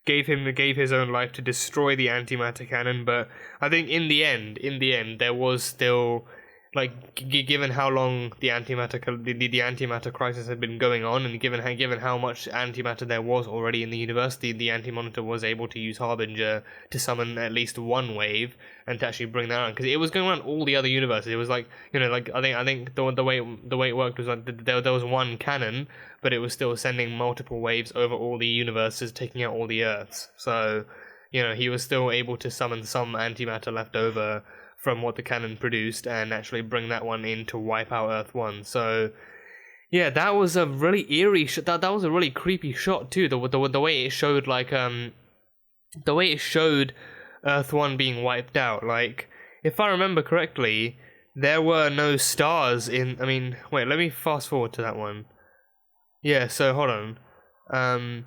gave his own life to destroy the antimatter cannon, but I think in the end there was still, like, given how long the antimatter crisis had been going on, and given how much antimatter there was already in the universe, the Anti-Monitor was able to use Harbinger to summon at least one wave and to actually bring that on, because it was going around all the other universes. It was like, you know, like I think the way it worked was like there was one cannon, but it was still sending multiple waves over all the universes, taking out all the Earths. So, you know, he was still able to summon some antimatter left over from what the cannon produced and actually bring that one in to wipe out Earth 1. So yeah, that was a really eerie that was a really creepy shot too, the way it showed, like the way it showed Earth 1 being wiped out. Like, if I remember correctly, there were no stars in, I mean, wait, let me fast forward to that one. Yeah, so hold on.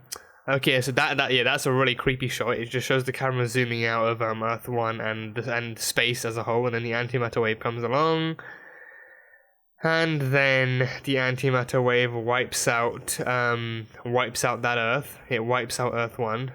Okay, so that's a really creepy shot. It just shows the camera zooming out of Earth 1 and space as a whole, and then the antimatter wave comes along, and then the antimatter wave wipes out that Earth. It wipes out Earth 1.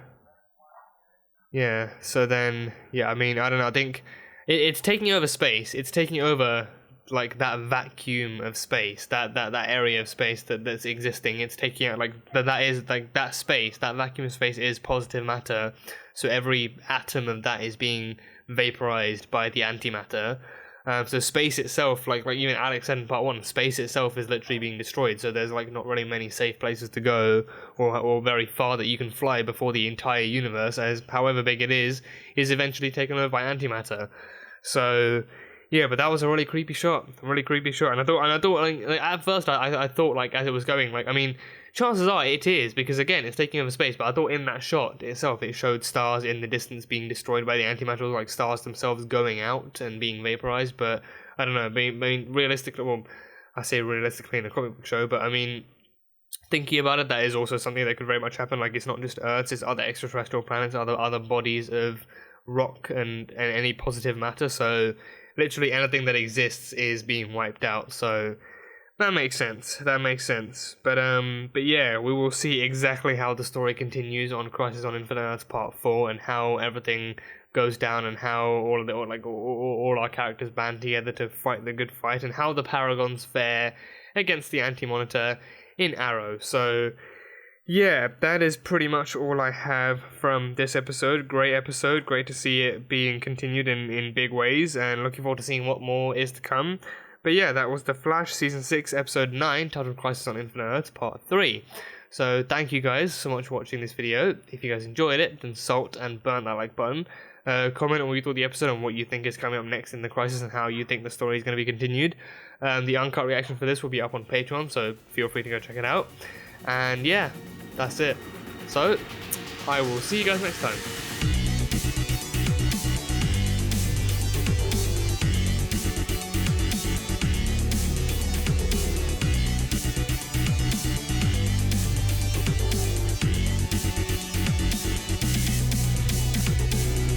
Yeah. So then, yeah, I mean, I don't know. I think it's taking over space. It's taking over, like, that vacuum of space, that area of space that's existing. It's taking out, like, that is, like, that space, that vacuum of space is positive matter, so every atom of that is being vaporized by the antimatter. So space itself, like even Alex said in part 1, space itself is literally being destroyed, so there's, like, not really many safe places to go or very far that you can fly before the entire universe, as however big it is eventually taken over by antimatter. So yeah, but that was a really creepy shot, and I thought, like, at first I thought, like, as it was going, like, I mean, chances are it is, because again, it's taking over space, but I thought in that shot itself, it showed stars in the distance being destroyed by the antimatter, like stars themselves going out and being vaporized, but I don't know, I mean, realistically, well, I say realistically in a comic book show, but I mean, thinking about it, that is also something that could very much happen. Like, it's not just Earths, it's other extraterrestrial planets, other bodies of rock and any positive matter, so literally anything that exists is being wiped out, so that makes sense. But yeah, we will see exactly how the story continues on Crisis on Infinite Earths Part 4, and how everything goes down, and how all our characters band together to fight the good fight, and how the Paragons fare against the Anti-Monitor in Arrow. So yeah, that is pretty much all I have from this episode. Great episode, great to see it being continued in big ways, and looking forward to seeing what more is to come. But yeah, that was The Flash Season 6, Episode 9, titled Crisis on Infinite Earths Part 3. So thank you guys so much for watching this video. If you guys enjoyed it, then salt and burn that like button. Comment on what you thought of the episode and what you think is coming up next in the Crisis and how you think the story is going to be continued. The uncut reaction for this will be up on Patreon, so feel free to go check it out. And yeah, that's it. So, I will see you guys next time.